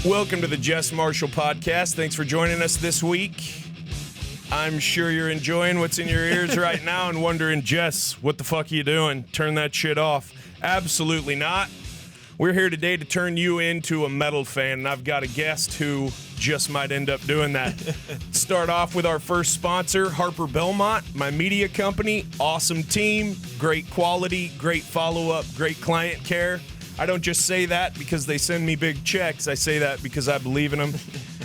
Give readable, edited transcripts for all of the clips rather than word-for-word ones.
Welcome to the JESS MARSHALL Podcast. Thanks for joining us this week. I'm sure you're enjoying what's in your ears right now and wondering, Jess, what the fuck are you doing? Turn that shit off. Absolutely not. We're here today to turn you into a metal fan, and I've got a guest who just might end up doing that. Start off with our first sponsor, Harper Belmont, my media company. Awesome team, great quality, great follow-up, great client care. I don't just say that because they send me big checks. I say that because I believe in them.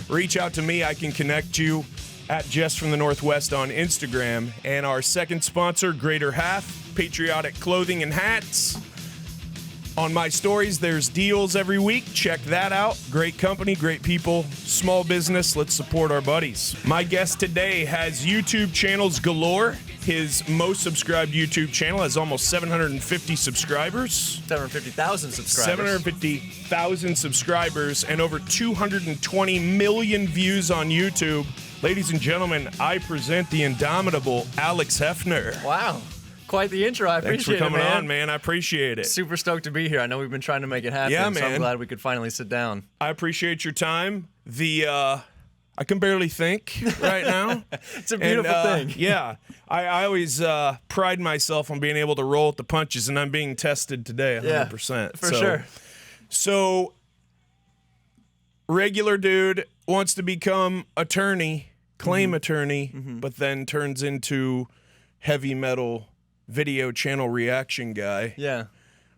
Reach out to me. I can connect you at Jess from the Northwest on Instagram. And our second sponsor, Greater Half, patriotic clothing and hats. On my stories, there's deals every week. Check that out. Great company, great people, small business. Let's support our buddies. My guest today has YouTube channels galore. His most subscribed YouTube channel has almost 750 subscribers. 750,000 subscribers. 750,000 subscribers and over 220 million views on YouTube. Ladies and gentlemen, I present the indomitable Alex Hefner. Wow. Quite the intro. I appreciate it, man. Thanks for coming on, man. I appreciate it. Super stoked to be here. I know we've been trying to make it happen, Yeah, man. so I'm glad we could finally sit down. I appreciate your time. I can barely think right now. It's a beautiful thing. Yeah. I always pride myself on being able to roll with the punches, and I'm being tested today 100%. Yeah, for sure. So, regular dude wants to become attorney, claim attorney, but then turns into heavy metal video channel reaction guy. Yeah.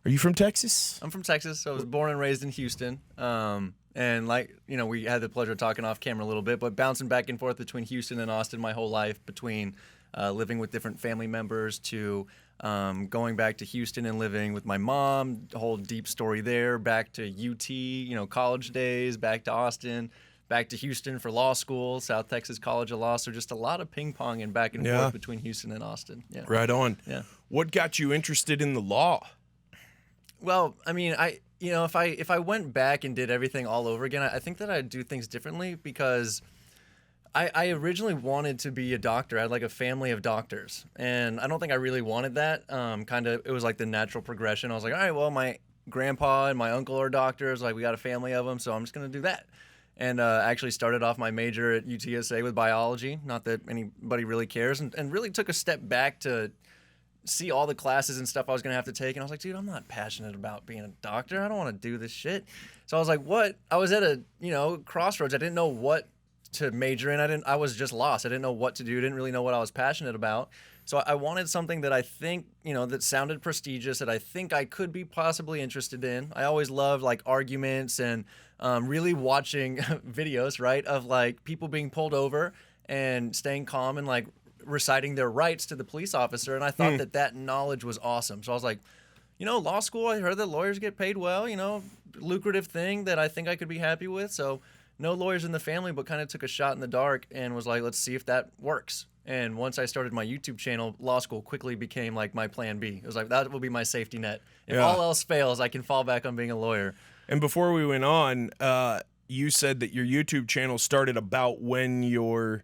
Are you from Texas? I'm from Texas. So I was born and raised in Houston. And we had the pleasure of talking off camera a little bit, but bouncing back and forth between Houston and Austin my whole life, between living with different family members to going back to Houston and living with my mom, the whole deep story there, back to UT, college days, back to Austin, back to Houston for law school, South Texas College of Law. So just a lot of ping pong and back and forth between Houston and Austin. Yeah. Right on. Yeah. What got you interested in the law? Well, I mean, if I went back and did everything all over again, I think that I'd do things differently because I originally wanted to be a doctor. I had like a family of doctors, and I don't think I really wanted that. It was like the natural progression. I was like, all right, well, my grandpa and my uncle are doctors. Like, we got a family of them, so I'm just gonna do that. And I actually started off my major at UTSA with biology. Not that anybody really cares, and really took a step back to see all the classes and stuff I was going to have to take. And I was like, dude, I'm not passionate about being a doctor. I don't want to do this shit. So I was like, what? I was at a, crossroads. I didn't know what to major in. I was just lost. I didn't know what to do. Didn't really know what I was passionate about. So I wanted something that I think, that sounded prestigious, that I think I could be possibly interested in. I always loved like arguments and really watching videos, right, of like people being pulled over and staying calm and like reciting their rights to the police officer, and I thought that knowledge was awesome. So I was like, law school, I heard that lawyers get paid well, lucrative thing that I think I could be happy with. So no lawyers in the family, but kind of took a shot in the dark and was like, let's see if that works. And once I started my YouTube channel, law school quickly became like my plan B. It was like, that will be my safety net. If all else fails, I can fall back on being a lawyer. And before we went on, you said that your YouTube channel started about when you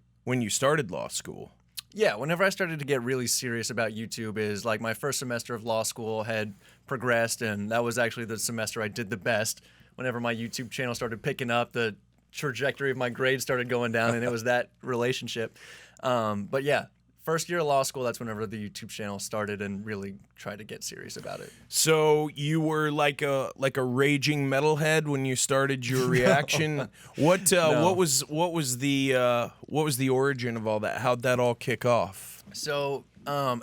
started law school. Yeah, whenever I started to get really serious about YouTube is like my first semester of law school had progressed, and that was actually the semester I did the best. Whenever my YouTube channel started picking up, the trajectory of my grades started going down, and it was that relationship. But yeah, first year of law school, that's whenever the YouTube channel started and really tried to get serious about it. So you were like a raging metalhead when you started your reaction. No. What was the origin of all that? How'd that all kick off? So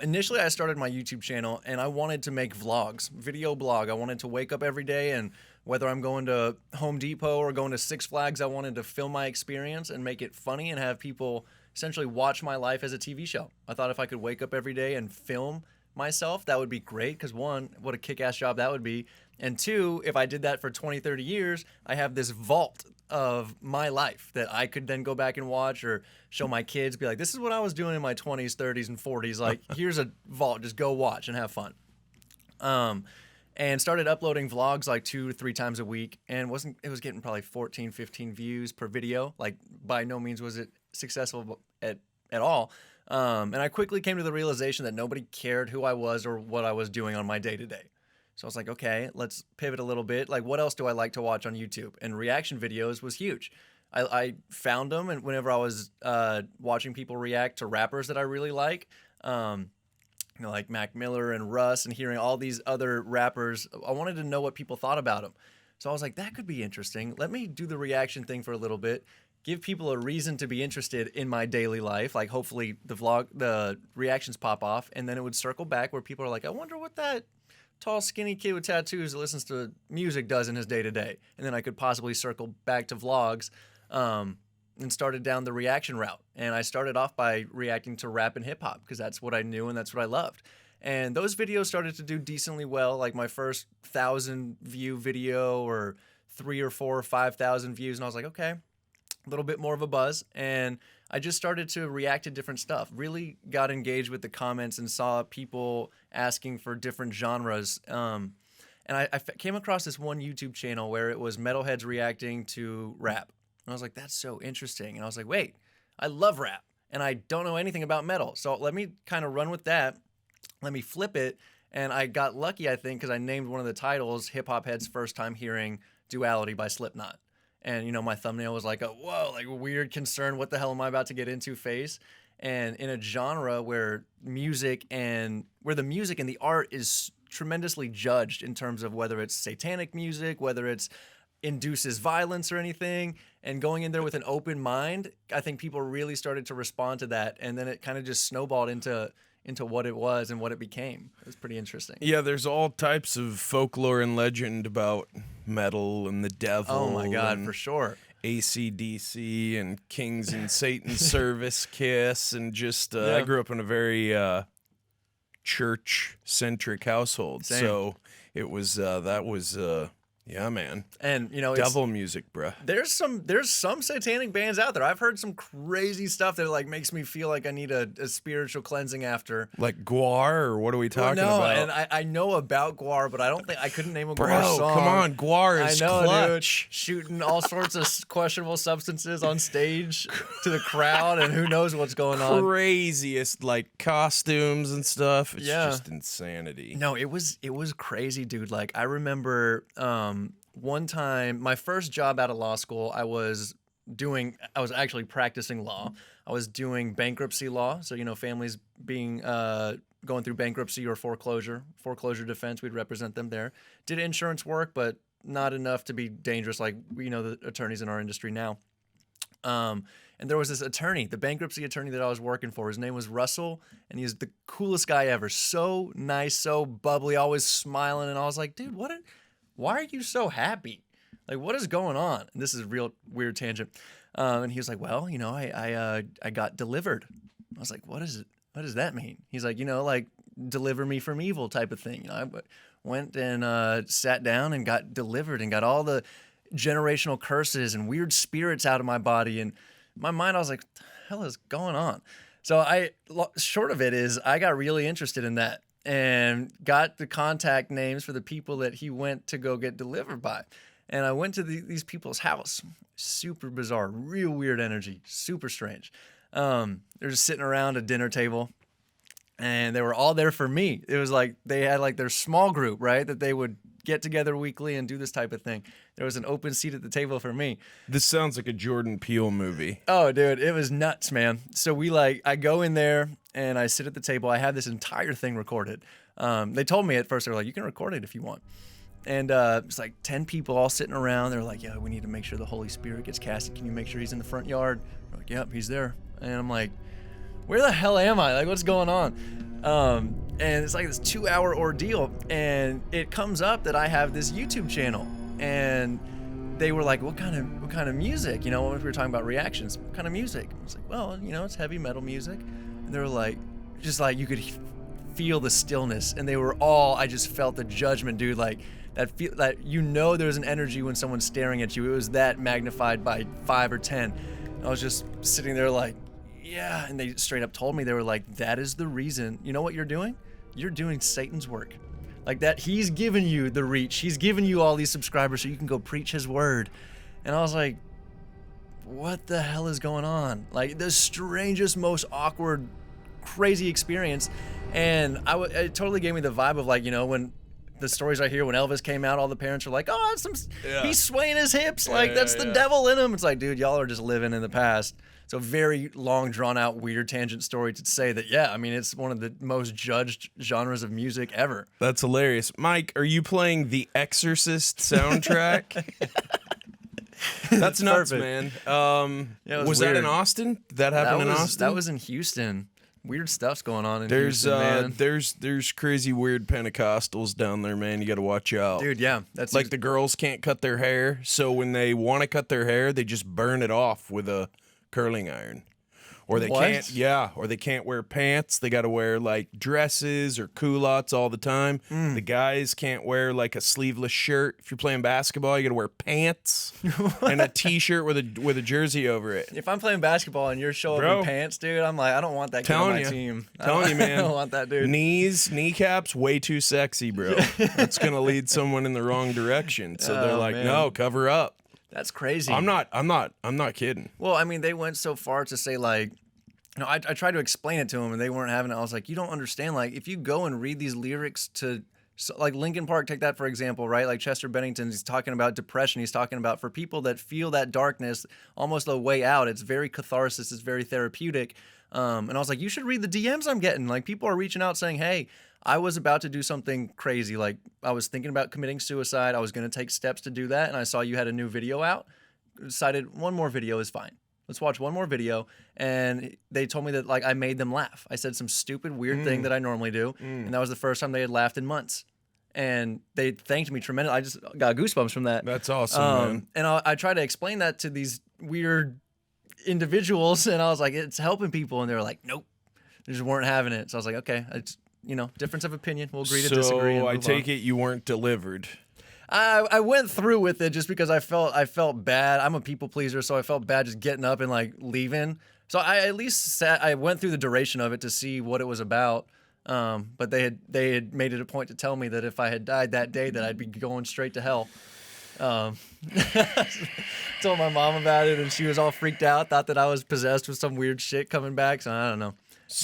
initially I started my YouTube channel and I wanted to make vlogs, video blog. I wanted to wake up every day, and whether I'm going to Home Depot or going to Six Flags, I wanted to film my experience and make it funny and have people essentially watch my life as a TV show. I thought if I could wake up every day and film myself, that would be great, because one, what a kick-ass job that would be. And two, if I did that for 20, 30 years, I have this vault of my life that I could then go back and watch or show my kids, be like, this is what I was doing in my 20s, 30s, and 40s. Like, here's a vault, just go watch and have fun. And started uploading vlogs like 2 to 3 times a week, and it was getting probably 14, 15 views per video. Like, by no means was it successful at all. And I quickly came to the realization that nobody cared who I was or what I was doing on my day-to-day. So I was like, okay, let's pivot a little bit. Like, what else do I like to watch on YouTube? And reaction videos was huge. I found them, and whenever I was watching people react to rappers that I really like, like Mac Miller and Russ, and hearing all these other rappers, I wanted to know what people thought about them. So I was like, that could be interesting. Let me do the reaction thing for a little bit, give people a reason to be interested in my daily life. Like, hopefully the reactions pop off, and then it would circle back where people are like, I wonder what that tall, skinny kid with tattoos that listens to music does in his day-to-day. And then I could possibly circle back to vlogs, and started down the reaction route. And I started off by reacting to rap and hip hop because that's what I knew and that's what I loved. And those videos started to do decently well. Like my first 1,000 view video, or 3 or 4 or 5,000 views. And I was like, okay, a little bit more of a buzz. And I just started to react to different stuff. Really got engaged with the comments and saw people asking for different genres. And I came across this one YouTube channel where it was metalheads reacting to rap. And I was like, that's so interesting. And I was like, wait, I love rap and I don't know anything about metal. So let me kind of run with that. Let me flip it. And I got lucky, I think, because I named one of the titles Hip Hop Head's First Time Hearing Duality by Slipknot. And, you know, my thumbnail was like, whoa, like a weird concern. What the hell am I about to get into face? And in a genre where the music and the art is tremendously judged in terms of whether it's satanic music, whether it's induces violence or anything, and going in there with an open mind, I think people really started to respond to that, and then it kind of just snowballed into what it was and what it became. It was pretty interesting. Yeah, there's all types of folklore and legend about metal and the devil. Oh my God, for sure. AC/DC and Kings and Satan's Service, Kiss, and just I grew up in a very church-centric household. Same. So it was yeah, man. And you know, devil music, bruh. There's some satanic bands out there. I've heard some crazy stuff that like makes me feel like I need a spiritual cleansing after. Like Gwar, or what are we talking no, about? And I know about Gwar, but I couldn't name a Bro, Gwar song. come on, Gwar is I know, clutch. dude. Shooting all sorts of questionable substances on stage to the crowd, and who knows what's going on. Craziest like costumes and stuff. It's Yeah. just insanity. No, it was crazy, dude. Like I remember one time, my first job out of law school, I was actually practicing law. I was doing bankruptcy law. So, you know, families being going through bankruptcy or foreclosure defense, we'd represent them there. Did insurance work, but not enough to be dangerous like, you know, the attorneys in our industry now. And there was this attorney, the bankruptcy attorney that I was working for. His name was Russell, and he's the coolest guy ever. So nice, so bubbly, always smiling. And I was like, dude, why are you so happy? Like, what is going on? And this is a real weird tangent. And he was like, well, you know, I got delivered. I was like, what is it? What does that mean? He's like, you know, like deliver me from evil type of thing. You know, I went and sat down and got delivered and got all the generational curses and weird spirits out of my body. And in my mind, I was like, what the hell is going on? So short of it is I got really interested in that, and got the contact names for the people that he went to go get delivered by. And I went to these people's house. Super bizarre, real weird energy, super strange. They're just sitting around a dinner table, and they were all there for me. It was like they had like their small group, right, that they would get together weekly and do this type of thing. There was an open seat at the table for me. This sounds like a Jordan Peele movie. Oh, dude, it was nuts, man. So I go in there and I sit at the table. I have this entire thing recorded. They told me at first, they were like, you can record it if you want. And it's like 10 people all sitting around. They're like, yeah, we need to make sure the Holy Spirit gets casted. Can you make sure he's in the front yard? They're like, yep, he's there. And I'm like, where the hell am I? Like, what's going on? And it's like this 2-hour ordeal. And it comes up that I have this YouTube channel. And they were like, what kind of music? You know, when we were talking about reactions, what kind of music? I was like, well, you know, it's heavy metal music. And they were like, just like you could feel the stillness. And they were all, I just felt the judgment, dude. Like that you know, there's an energy when someone's staring at you. It was that magnified by 5 or 10. I was just sitting there like, yeah. And they straight up told me, they were like, that is the reason. You know what you're doing? You're doing Satan's work. Like that, he's given you the reach. He's given you all these subscribers so you can go preach his word. And I was like, what the hell is going on? Like the strangest, most awkward, crazy experience. And it totally gave me the vibe of like, you know, when the stories I hear when Elvis came out, all the parents are like, "Oh, he's swaying his hips, like that's the devil in him." It's like, dude, y'all are just living in the past. So very long, drawn out, weird tangent story to say that, yeah, I mean, it's one of the most judged genres of music ever. That's hilarious. Mike, are you playing the Exorcist soundtrack? That's nuts, man. Was that in Austin? Did that happen in Austin? That was in Houston. Weird stuff's going on in Houston, man. There's crazy weird Pentecostals down there, man. You got to watch out. Dude, yeah. That's like the girls can't cut their hair, so when they want to cut their hair, they just burn it off with a curling iron. Or they can't wear pants. They got to wear like dresses or culottes all the time. The guys can't wear like a sleeveless shirt. If you're playing basketball, you got to wear pants and a t-shirt with a jersey over it. If I'm playing basketball and you're showing up in pants, dude, I'm like, I don't want that kid on my team. Telling you, man. I don't want that dude. Kneecaps, way too sexy, bro. That's gonna lead someone in the wrong direction. So they're like, no, cover up. That's crazy. I'm not kidding. Well, I mean, they went so far to say like, I tried to explain it to them and they weren't having it. I was like, you don't understand. Like, if you go and read these lyrics to, like Linkin Park, take that for example, right? Like Chester Bennington, he's talking about depression. He's talking about for people that feel that darkness, almost a way out. It's very catharsis. It's very therapeutic. And I was like, you should read the DMs I'm getting. Like, people are reaching out saying, hey, I was about to do something crazy. Like, I was thinking about committing suicide. I was going to take steps to do that. And I saw you had a new video out. Decided one more video is fine. Let's watch one more video. And they told me that, like, I made them laugh. I said some stupid, weird thing that I normally do. And that was the first time they had laughed in months. And they thanked me tremendously. I just got goosebumps from that. That's awesome, man. And I tried to explain that to these weird individuals. And I was like, it's helping people. And they were like, nope. They just weren't having it. So I was like, okay, it's, difference of opinion. We'll agree to disagree. So I take it you weren't delivered. I went through with it just because I felt bad. I'm a people pleaser, so I felt bad just getting up and like leaving. So I at least I went through the duration of it to see what it was about. But they had made it a point to tell me that if I had died that day, that I'd be going straight to hell. Told my mom about it, and she was all freaked out. Thought that I was possessed with some weird shit coming back. So I don't know.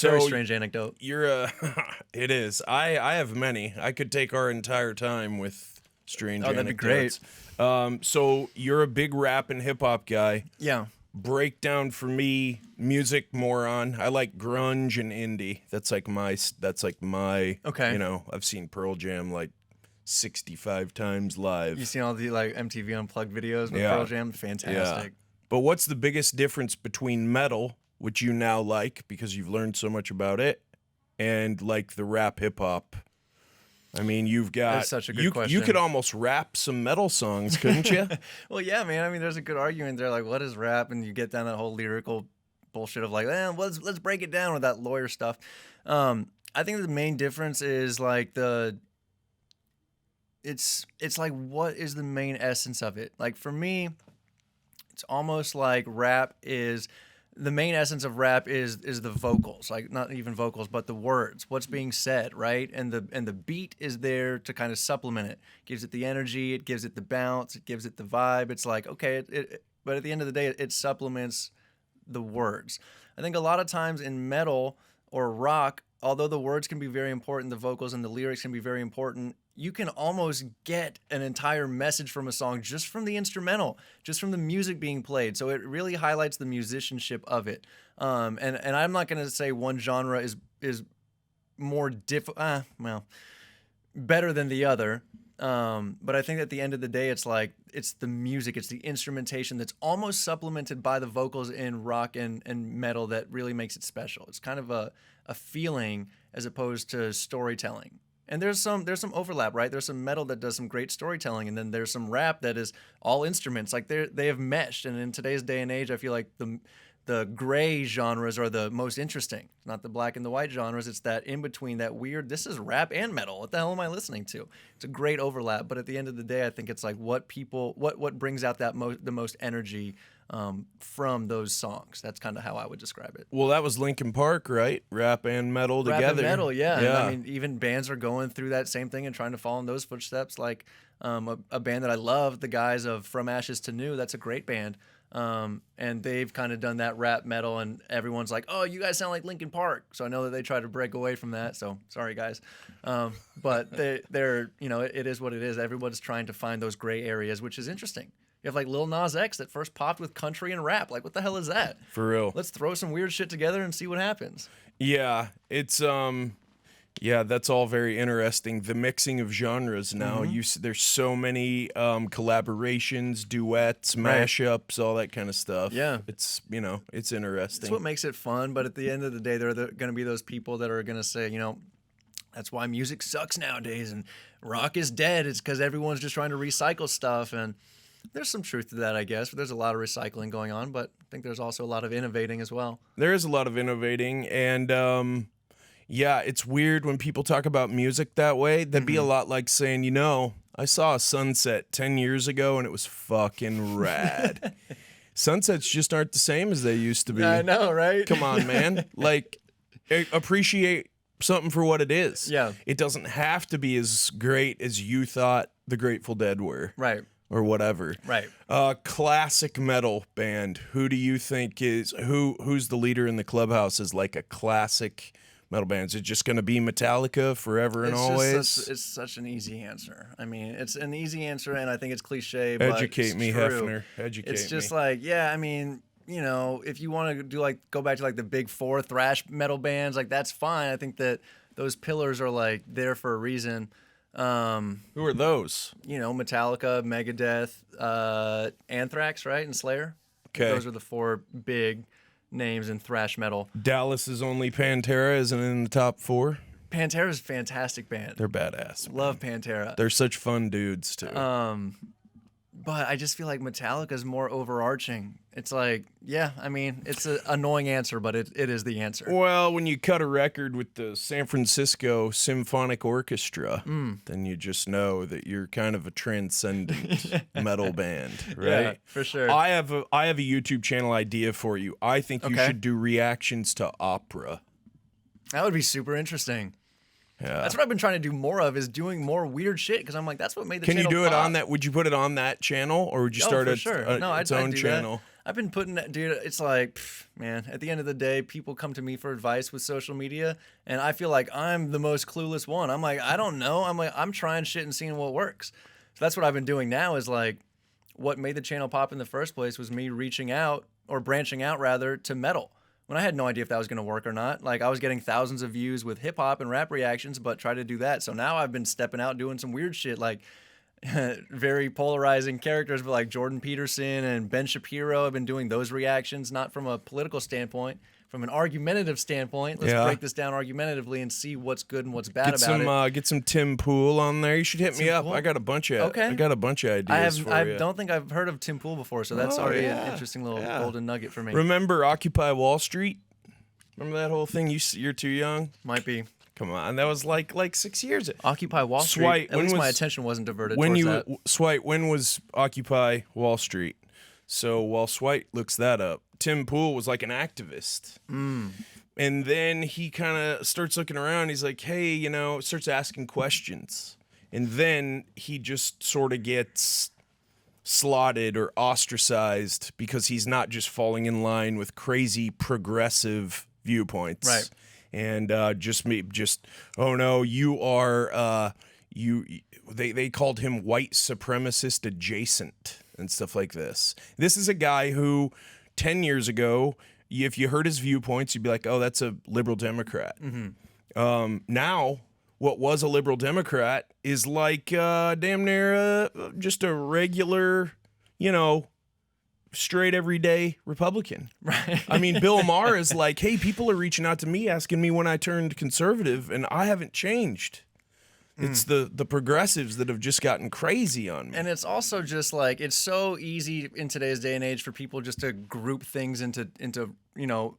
Very strange anecdote. It is. I have many. I could take our entire time with strange anecdotes. That'd be great. So you're a big rap and hip hop guy. Yeah. Break down for me, music moron. I like grunge and indie. That's like my. Okay. I've seen Pearl Jam like 65 times live. You seen all the like MTV Unplugged videos with Pearl Jam? Fantastic. Yeah. But what's the biggest difference between metal, which you now like because you've learned so much about it, and like the rap hip hop? I mean, you've got. That's such a good question. You could almost rap some metal songs, couldn't you? Well, yeah, man. I mean, there's a good argument there. Like, what is rap? And you get down that whole lyrical bullshit of like, let's break it down with that lawyer stuff. I think the main difference is like it's like, what is the main essence of it? Like for me, it's almost like the main essence of rap is the vocals, like not even vocals, but the words, what's being said, right? And the beat is there to kind of supplement it. Gives it the energy, it gives it the bounce, it gives it the vibe. It's like, okay, but at the end of the day, it supplements the words. I think a lot of times in metal or rock, although the words can be very important, the vocals and the lyrics can be very important, you can almost get an entire message from a song just from the instrumental, just from the music being played. So it really highlights the musicianship of it. And I'm not going to say one genre is more better than the other. But I think at the end of the day, it's like, it's the music, it's the instrumentation that's almost supplemented by the vocals in rock and metal that really makes it special. It's kind of a feeling as opposed to storytelling. And there's some overlap, right? There's some metal that does some great storytelling, and then there's some rap that is all instruments. Like they have meshed, and in today's day and age, I feel like the gray genres are the most interesting. It's not the black and the white genres. It's that in between, that weird. This is rap and metal. What the hell am I listening to? It's a great overlap. But at the end of the day, I think it's like what brings out the most energy from those songs. That's kind of how I would describe it. Well, that was Linkin Park, right? Rap and metal together. Rap and metal, yeah. And I mean, even bands are going through that same thing and trying to follow in those footsteps. Like a band that I love, the guys of From Ashes to New. That's a great band. And they've kind of done that rap metal, and everyone's like, "Oh, you guys sound like Linkin Park." So I know that they try to break away from that. So sorry, guys. But they're it is what it is. Everyone's trying to find those gray areas, which is interesting. You have like Lil Nas X that first popped with country and rap. Like, what the hell is that? For real. Let's throw some weird shit together and see what happens. Yeah, it's yeah, that's all very interesting. The mixing of genres now. There's so many collaborations, duets, mashups, all that kind of stuff. Yeah, it's it's interesting. It's what makes it fun. But at the end of the day, there are going to be those people that are going to say, that's why music sucks nowadays and rock is dead. It's because everyone's just trying to recycle stuff. And there's some truth to that, I guess. There's a lot of recycling going on, but I think there's also a lot of innovating as well. There is a lot of innovating, and yeah, it's weird when people talk about music that way. That'd be a lot like saying, I saw a sunset 10 years ago and it was fucking rad. Sunsets just aren't the same as they used to be. I know, right? Come on, man. Like, appreciate something for what it is. Yeah. It doesn't have to be as great as you thought the Grateful Dead were. Right. Or whatever. Right. Classic metal band. Who do you think who's the leader in the clubhouse is like a classic metal band? Is it just going to be Metallica forever and always? It's such an easy answer. I mean, it's an easy answer, and I think it's cliche, but Educate me, true. Hefner. Educate me. It's just like, yeah, I mean, if you want to do go back to like the big four thrash metal bands, like that's fine. I think that those pillars are like there for a reason. Who are those? Metallica, Megadeth, Anthrax, right, and Slayer. Okay, those are the four big names in thrash metal. Dallas's only Pantera isn't in the top 4. Pantera's a fantastic band. They're badass. Love Pantera. They're such fun dudes too. But I just feel like Metallica's more overarching. It's like, yeah, I mean, it's an annoying answer, but it is the answer. Well, when you cut a record with the San Francisco Symphonic Orchestra, then you just know that you're kind of a transcendent metal band, right? Yeah, for sure. I have a YouTube channel idea for you. I think you should do reactions to opera. That would be super interesting. Yeah. That's what I've been trying to do more of, is doing more weird shit, because I'm like, that's what made the channel Can you do it pop. on that? Would you put it on that channel, or would you start its own channel? I've been putting that, dude. It's like, man, at the end of the day, people come to me for advice with social media, and I feel like I'm the most clueless one. I'm like, I don't know. I'm trying shit and seeing what works. So that's what I've been doing now, is like, what made the channel pop in the first place was me reaching out, or branching out rather, to metal. When I had no idea if that was going to work or not. Like, I was getting thousands of views with hip hop and rap reactions, but try to do that. So now I've been stepping out doing some weird shit, like very polarizing characters, but like Jordan Peterson and Ben Shapiro. I've been doing those reactions, not from a political standpoint, from an argumentative standpoint. Let's break this down argumentatively and see what's good and what's bad about it. Get some Tim Pool on there. You should hit me up. Pool? I got a bunch of ideas for you. I don't think I've heard of Tim Pool before, so that's already an interesting little golden nugget for me. Remember Occupy Wall Street? Remember that whole thing? You're too young. Might be. Come on, that was like 6 years ago. Occupy Wall Street. Swipe, At least my attention wasn't diverted towards that. Swipe, when was Occupy Wall Street? So while Swipe looks that up, Tim Pool was like an activist. And then he kind of starts looking around. He's like, hey, starts asking questions. And then he just sort of gets slotted or ostracized because he's not just falling in line with crazy progressive viewpoints. Right. And oh no, you are they called him white supremacist adjacent and stuff like this. This is a guy who 10 years ago, if you heard his viewpoints, you'd be like, oh, that's a liberal Democrat. Now, what was a liberal Democrat is like damn near just a regular, straight everyday Republican. Right. I mean, Bill Maher is like, hey, people are reaching out to me asking me when I turned conservative, and I haven't changed. It's the progressives that have just gotten crazy on me. And it's also just like, it's so easy in today's day and age for people just to group things into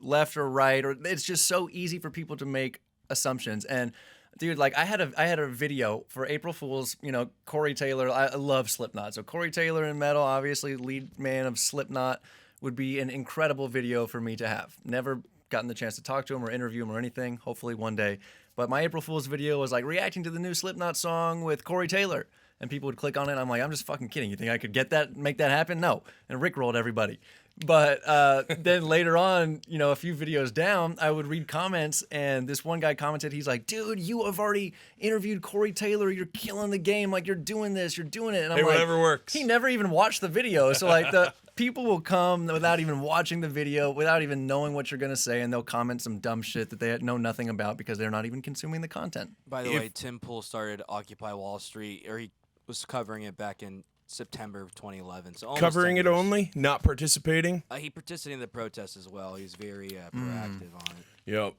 left or right, or it's just so easy for people to make assumptions. And dude, like I had a video for April Fool's, Corey Taylor. I love Slipknot. So Corey Taylor in metal, obviously lead man of Slipknot, would be an incredible video for me to have. Never gotten the chance to talk to him or interview him or anything. Hopefully one day. But my April Fool's video was like reacting to the new Slipknot song with Corey Taylor. And people would click on it. And I'm like, I'm just fucking kidding. You think I could get that, make that happen? No. And rickrolled everybody. But then later on, you know, a few videos down, I would read comments, and this one guy commented, he's like, dude, you have already interviewed Corey Taylor. You're killing the game. Like, you're doing this. You're doing it. And I'm like, whatever works. He never even watched the video. So, like, the people will come without even watching the video, without even knowing what you're going to say, and they'll comment some dumb shit that they know nothing about because they're not even consuming the content. By the way, Tim Pool started Occupy Wall Street, or he was covering it back in September of 2011. So almost Covering 10 it years. Not participating? He participated in the protests as well. He's very proactive on it. Yep.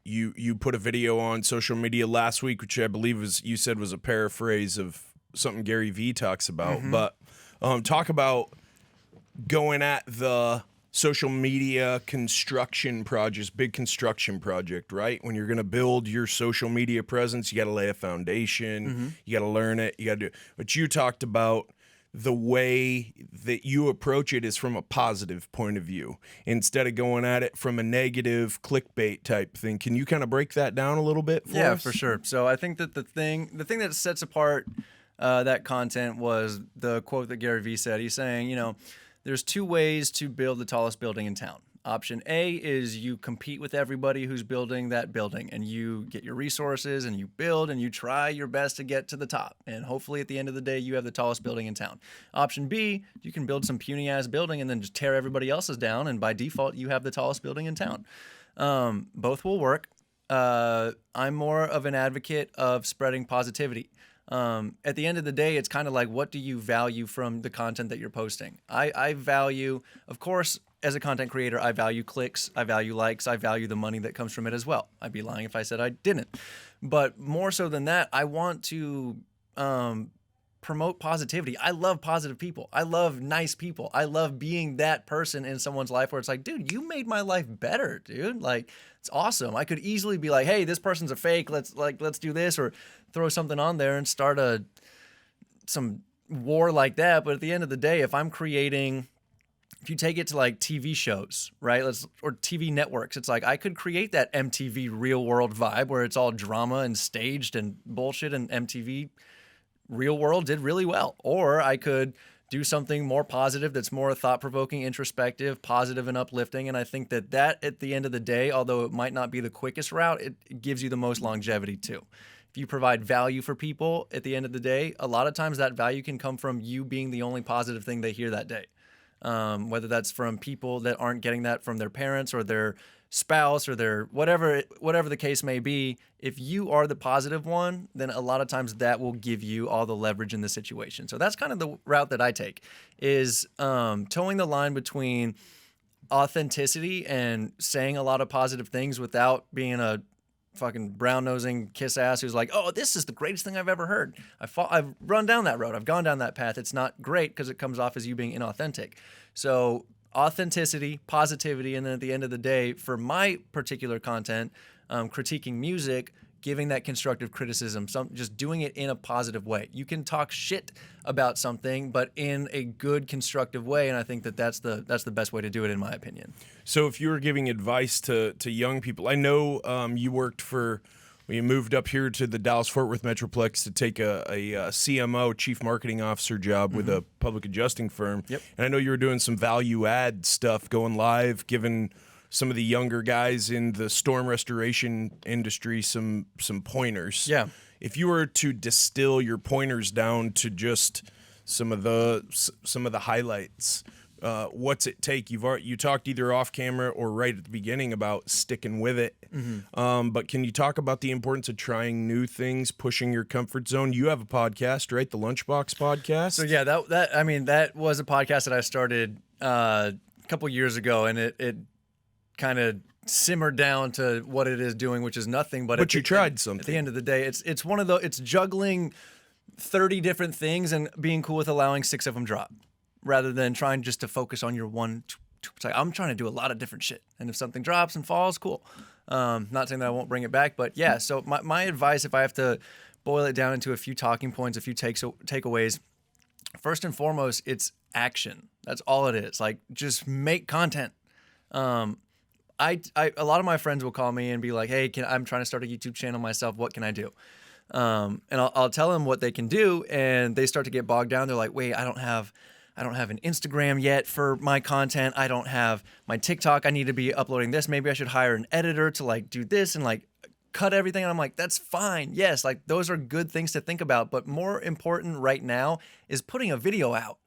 You put a video on social media last week, which I believe you said was a paraphrase of something Gary Vee talks about. But talk about going at the social media construction projects, big construction project, right? When you're going to build your social media presence, you got to lay a foundation, you got to learn it, you got to do it. But you talked about the way that you approach it is from a positive point of view instead of going at it from a negative clickbait type thing. Can you kind of break that down a little bit for us? Yeah, for sure. So I think that the thing that sets apart that content was the quote that Gary Vee said. He's saying, you know, there's two ways to build the tallest building in town. Option A is you compete with everybody who's building that building, and you get your resources and you build and you try your best to get to the top. And hopefully at the end of the day, you have the tallest building in town. Option B, you can build some puny ass building and then just tear everybody else's down. And by default, you have the tallest building in town. Both will work. I'm more of an advocate of spreading positivity. At the end of the day, it's kind of like, what do you value from the content that you're posting? I value, of course, as a content creator, I value clicks, I value likes, I value the money that comes from it as well. I'd be lying if I said I didn't. But more so than that, I want to promote positivity. I love positive people. I love nice people. I love being that person in someone's life where it's like, dude, you made my life better, dude. Like, it's awesome. I could easily be like, hey, this person's a fake. Let's do this, or throw something on there and start some war like that. But at the end of the day, if I'm creating, if you take it to like TV shows, right? Or TV networks, it's like I could create that MTV real world vibe where it's all drama and staged and bullshit, and MTV real world did really well. Or I could do something more positive that's more thought-provoking, introspective, positive, and uplifting. And I think that at the end of the day, although it might not be the quickest route, it gives you the most longevity too. If you provide value for people at the end of the day, a lot of times that value can come from you being the only positive thing they hear that day. Whether that's from people that aren't getting that from their parents or their spouse or their whatever the case may be. If you are the positive one, then a lot of times that will give you all the leverage in the situation. So that's kind of the route that I take, is towing the line between authenticity and saying a lot of positive things without being a fucking brown-nosing kiss ass who's like, oh, this is the greatest thing I've ever heard. I've run down that road. I've gone down that path. It's not great because it comes off as you being inauthentic. So authenticity, positivity, and then at the end of the day, for my particular content, critiquing music, giving that constructive criticism, just doing it in a positive way. You can talk shit about something, but in a good, constructive way, and I think that's the best way to do it, in my opinion. So if you were giving advice to young people, I know you worked for, when you moved up here to the Dallas-Fort Worth Metroplex to take a CMO, Chief Marketing Officer job with a public adjusting firm. Yep. And I know you were doing some value-add stuff, going live, giving some of the younger guys in the storm restoration industry some pointers. Yeah. If you were to distill your pointers down to just some of the highlights, what's it take? You talked either off camera or right at the beginning about sticking with it. But can you talk about the importance of trying new things, pushing your comfort zone? You have a podcast, right? The Lunchbox podcast. So yeah, that was a podcast that I started a couple years ago, and it kind of simmered down to what it is doing, which is nothing. But you tried something. At the end of the day, it's one of it's juggling 30 different things and being cool with allowing 6 of them drop, rather than trying just to focus on your one. I'm trying to do a lot of different shit, and if something drops and falls, cool. Not saying that I won't bring it back, but yeah. So my advice, if I have to boil it down into a few talking points, a few takeaways, first and foremost, it's action. That's all it is. Like, just make content. A lot of my friends will call me and be like, hey, I'm trying to start a YouTube channel myself. What can I do? And I'll tell them what they can do, and they start to get bogged down. They're like, wait, I don't have an Instagram yet for my content. I don't have my TikTok. I need to be uploading this. Maybe I should hire an editor to like do this and like cut everything. And I'm like, that's fine. Yes, like those are good things to think about. But more important right now is putting a video out.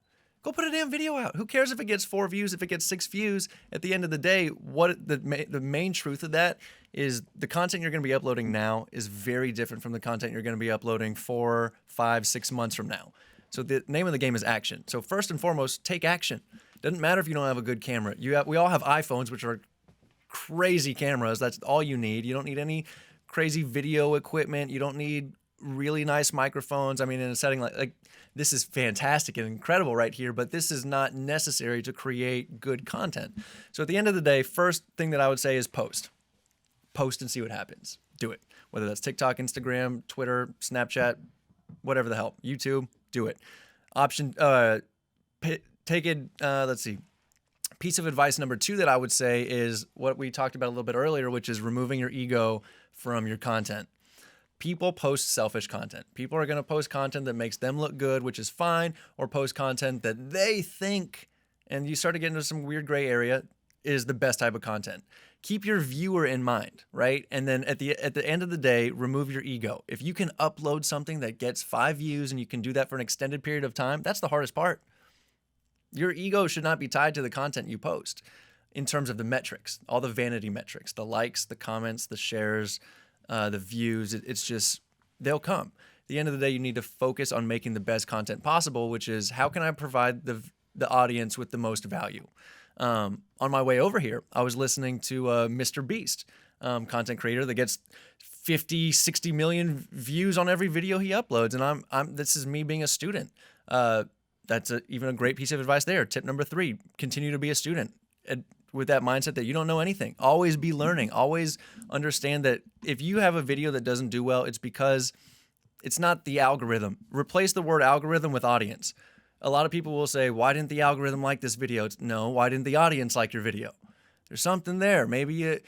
Go put a damn video out. Who cares if it gets 4 views, if it gets 6 views? At the end of the day, what the main truth of that is the content you're going to be uploading now is very different from the content you're going to be uploading 4, 5, 6 months from now. So the name of the game is action. So first and foremost, take action. Doesn't matter if you don't have a good camera. We all have iPhones, which are crazy cameras. That's all you need. You don't need any crazy video equipment. You don't need really nice microphones. I mean, in a setting like this is fantastic and incredible right here, but this is not necessary to create good content. So at the end of the day, first thing that I would say is post. Post and see what happens. Do it. Whether that's TikTok, Instagram, Twitter, Snapchat, whatever the hell, YouTube, do it. Take it, let's see. Piece of advice number 2 that I would say is what we talked about a little bit earlier, which is removing your ego from your content. People post selfish content. People are going to post content that makes them look good, which is fine, or post content that they think, and you start to get into some weird gray area, is the best type of content. Keep your viewer in mind, right? And then at the end of the day, remove your ego. If you can upload something that gets 5 views and you can do that for an extended period of time, that's the hardest part. Your ego should not be tied to the content you post in terms of the metrics, all the vanity metrics, the likes, the comments, the shares, the views. It's just, they'll come. At the end of the day, you need to focus on making the best content possible, which is how can I provide the audience with the most value? On my way over here, I was listening to Mr. Beast, content creator that gets 50, 60 million views on every video he uploads. And this is me being a student. That's even a great piece of advice there. Tip number 3, continue to be a student. With that mindset that you don't know anything. Always be learning. Always understand that if you have a video that doesn't do well, it's because it's not the algorithm. Replace the word algorithm with audience. A lot of people will say, why didn't the algorithm like this video? No, why didn't the audience like your video? There's something there. Maybe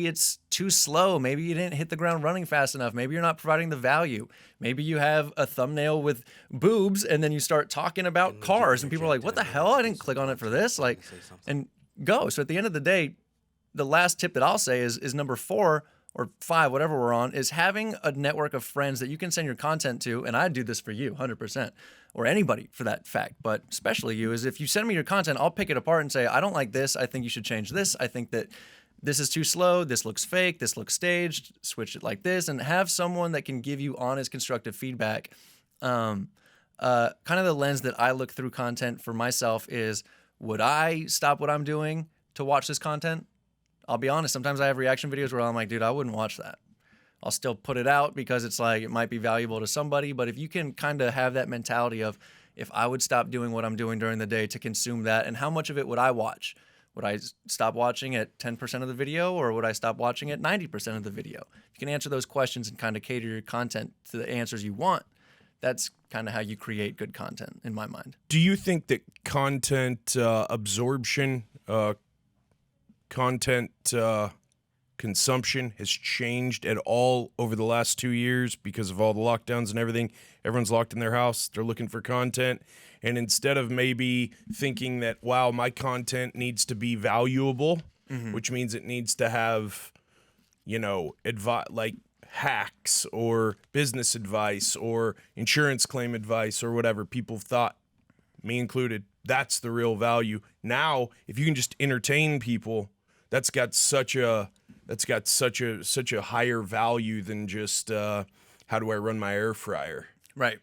it's too slow. Maybe you didn't hit the ground running fast enough. Maybe you're not providing the value. Maybe you have a thumbnail with boobs and then you start talking about cars and people are like, what the hell? I didn't click on it for this. Like, and go. So at the end of the day, the last tip that I'll say is number 4 or 5, whatever we're on, is having a network of friends that you can send your content to. And I do this for you 100%, or anybody for that fact, but especially you, is if you send me your content, I'll pick it apart and say, I don't like this. I think you should change this. I think that this is too slow. This looks fake. This looks staged. Switch it like this, and have someone that can give you honest, constructive feedback. Kind of the lens that I look through content for myself is, would I stop what I'm doing to watch this content? I'll be honest. Sometimes I have reaction videos where I'm like, dude, I wouldn't watch that. I'll still put it out because it's like, it might be valuable to somebody. But if you can kind of have that mentality of, if I would stop doing what I'm doing during the day to consume that, and how much of it would I watch? Would I stop watching at 10% of the video, or would I stop watching at 90% of the video? You can answer those questions and kind of cater your content to the answers you want. That's kind of how you create good content in my mind. Do you think that content absorption, content consumption has changed at all over the last 2 years because of all the lockdowns and everything? Everyone's locked in their house. They're looking for content. And instead of maybe thinking that, wow, my content needs to be valuable, which means it needs to have, like hacks or business advice or insurance claim advice or whatever, people thought, me included, that's the real value. Now, if you can just entertain people, that's got such a higher value than just how do I run my air fryer? Right.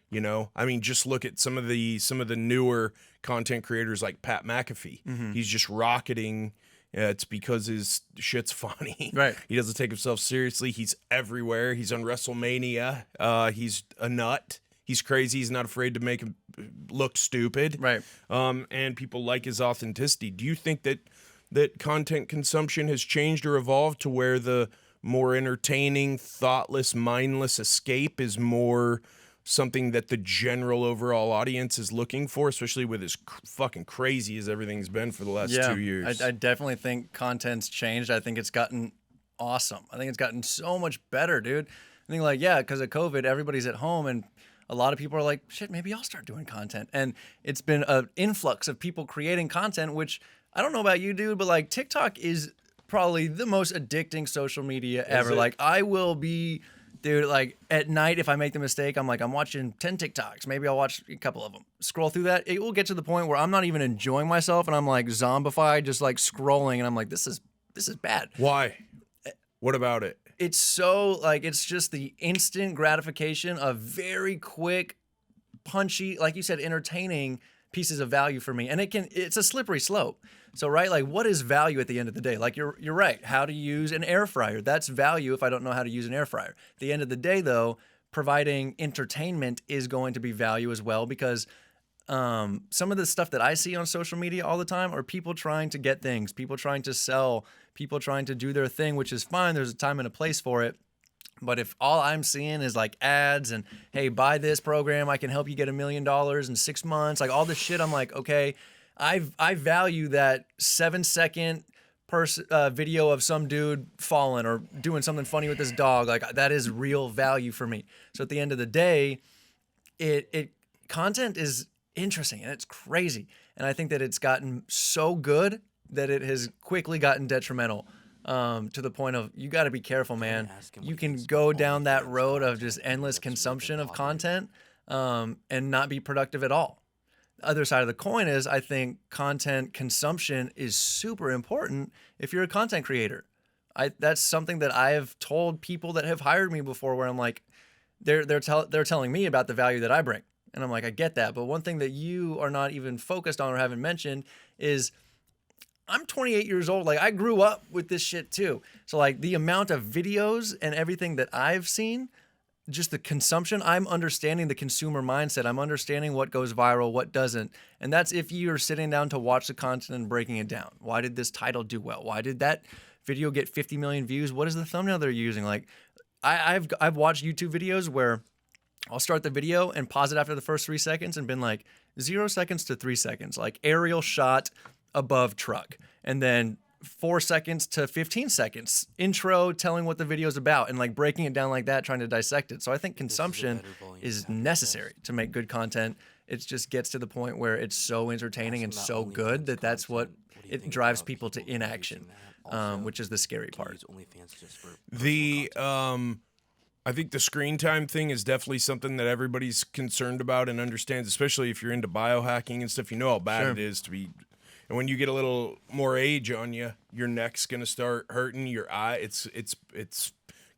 I mean, just look at some of the newer content creators like Pat McAfee. He's just rocketing. It's because his shit's funny. Right. He doesn't take himself seriously. He's everywhere. He's on WrestleMania. He's a nut. He's crazy. He's not afraid to make him look stupid. Right. And people like his authenticity. Do you think that content consumption has changed or evolved to where the more entertaining, thoughtless, mindless escape is more something that the general overall audience is looking for, especially with as fucking crazy as everything's been for the last 2 years? I definitely think content's changed. I think it's gotten awesome. I think it's gotten so much better, dude. I think like, yeah, because of COVID, everybody's at home and a lot of people are like, shit, maybe I'll start doing content. And it's been an influx of people creating content, which I don't know about you, dude, but like TikTok is probably the most addicting social media ever. it? Like I will be, dude, like at night, if I make the mistake, I'm like, I'm watching 10 TikToks. Maybe I'll watch a couple of them. Scroll through that. It will get to the point where I'm not even enjoying myself and I'm like zombified, just like scrolling. And I'm like, this is bad. Why? What about it? It's so like, it's just the instant gratification of very quick, punchy, like you said, entertaining pieces of value for me. And it's a slippery slope. So, right, like what is value at the end of the day? Like you're right. How to use an air fryer. That's value if I don't know how to use an air fryer. At the end of the day, though, providing entertainment is going to be value as well, because some of the stuff that I see on social media all the time are people trying to get things, people trying to sell, people trying to do their thing, which is fine. There's a time and a place for it. But if all I'm seeing is like ads and, hey, buy this program, I can help you get $1 million in 6 months, like all this shit, I'm like, okay, I value that 7-second video of some dude falling or doing something funny with his dog. Like that is real value for me. So at the end of the day, content is interesting and it's crazy. And I think that it's gotten so good that it has quickly gotten detrimental. To the point of you got to be careful, man. You can go down that road of just endless consumption of content and not be productive at all. The other side of the coin is I think content consumption is super important if you're a content creator. That's something that I have told people that have hired me before, where I'm like, they're telling me about the value that I bring, and I'm like, I get that, but one thing that you are not even focused on or haven't mentioned is I'm 28 years old. Like I grew up with this shit too. So like the amount of videos and everything that I've seen, just the consumption, I'm understanding the consumer mindset. I'm understanding what goes viral, what doesn't. And that's if you're sitting down to watch the content and breaking it down. Why did this title do well? Why did that video get 50 million views? What is the thumbnail they're using? Like I've watched YouTube videos where I'll start the video and pause it after the first 3 seconds and been like 0 seconds to 3 seconds, like aerial shot above truck, and then 4 seconds to 15 seconds intro telling what the video is about, and like breaking it down like that, trying to dissect it. So I think consumption is necessary to make good content. It just gets to the point where it's so entertaining and so good that that's what it drives people to inaction, which is the scary part. I think the screen time thing is definitely something that everybody's concerned about and understands, especially if you're into biohacking and stuff. You know how bad it is to be. And when you get a little more age on you, your neck's gonna start hurting. Your eye, it's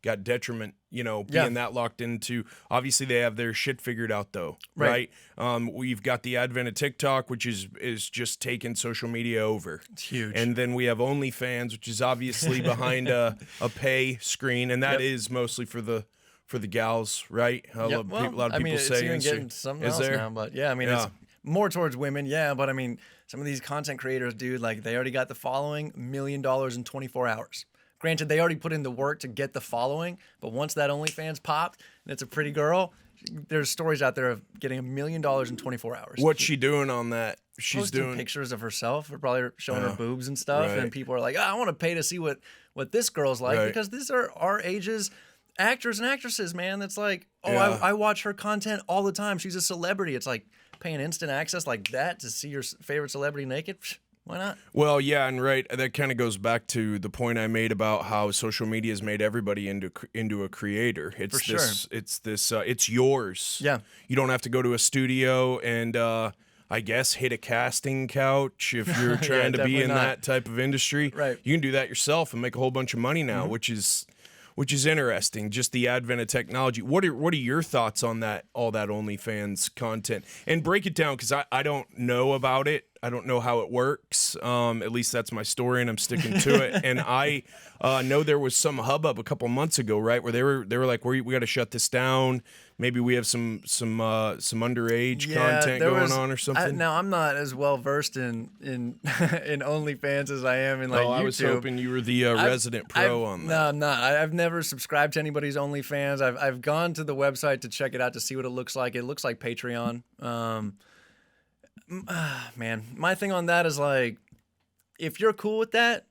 got detriment. You know, being that locked into. Obviously, they have their shit figured out though, right? We've got the advent of TikTok, which is just taking social media over. It's huge. And then we have OnlyFans, which is obviously behind a pay screen, and that is mostly for the gals, right? A lot of people say. It's even getting something else now, but yeah, I mean, it's more towards women, but I mean, some of these content creators, dude, like they already got the following, $1 million in 24 hours. Granted, they already put in the work to get the following, but once that OnlyFans popped and it's a pretty girl, there's stories out there of getting $1 million in 24 hours. What's she doing on that? She's doing pictures of herself, or probably showing her boobs and stuff, and people are like, I want to pay to see what this girl's like, because these are our ages. Actors and actresses, man. That's like, I watch her content all the time. She's a celebrity. It's like paying instant access like that to see your favorite celebrity naked. Why not? Well, yeah, and that kind of goes back to the point I made about how social media has made everybody into a creator. It's For this, sure. It's yours. Yeah. You don't have to go to a studio and I guess hit a casting couch if you're trying to be in that type of industry. Right. You can do that yourself and make a whole bunch of money now, which is interesting. Just the advent of technology. What are your thoughts on that? All that OnlyFans content, and break it down, because I don't know about it. I don't know how it works. At least that's my story, and I'm sticking to it. And I know there was some hubbub a couple months ago, right, where they were like, we got to shut this down. Maybe we have some underage content going on or something. Now I'm not as well versed in OnlyFans as I am in like YouTube. I was hoping you were the resident pro on that. No, I'm not. I've never subscribed to anybody's OnlyFans. I've gone to the website to check it out to see what it looks like. It looks like Patreon. Man, my thing on that is like, if you're cool with that,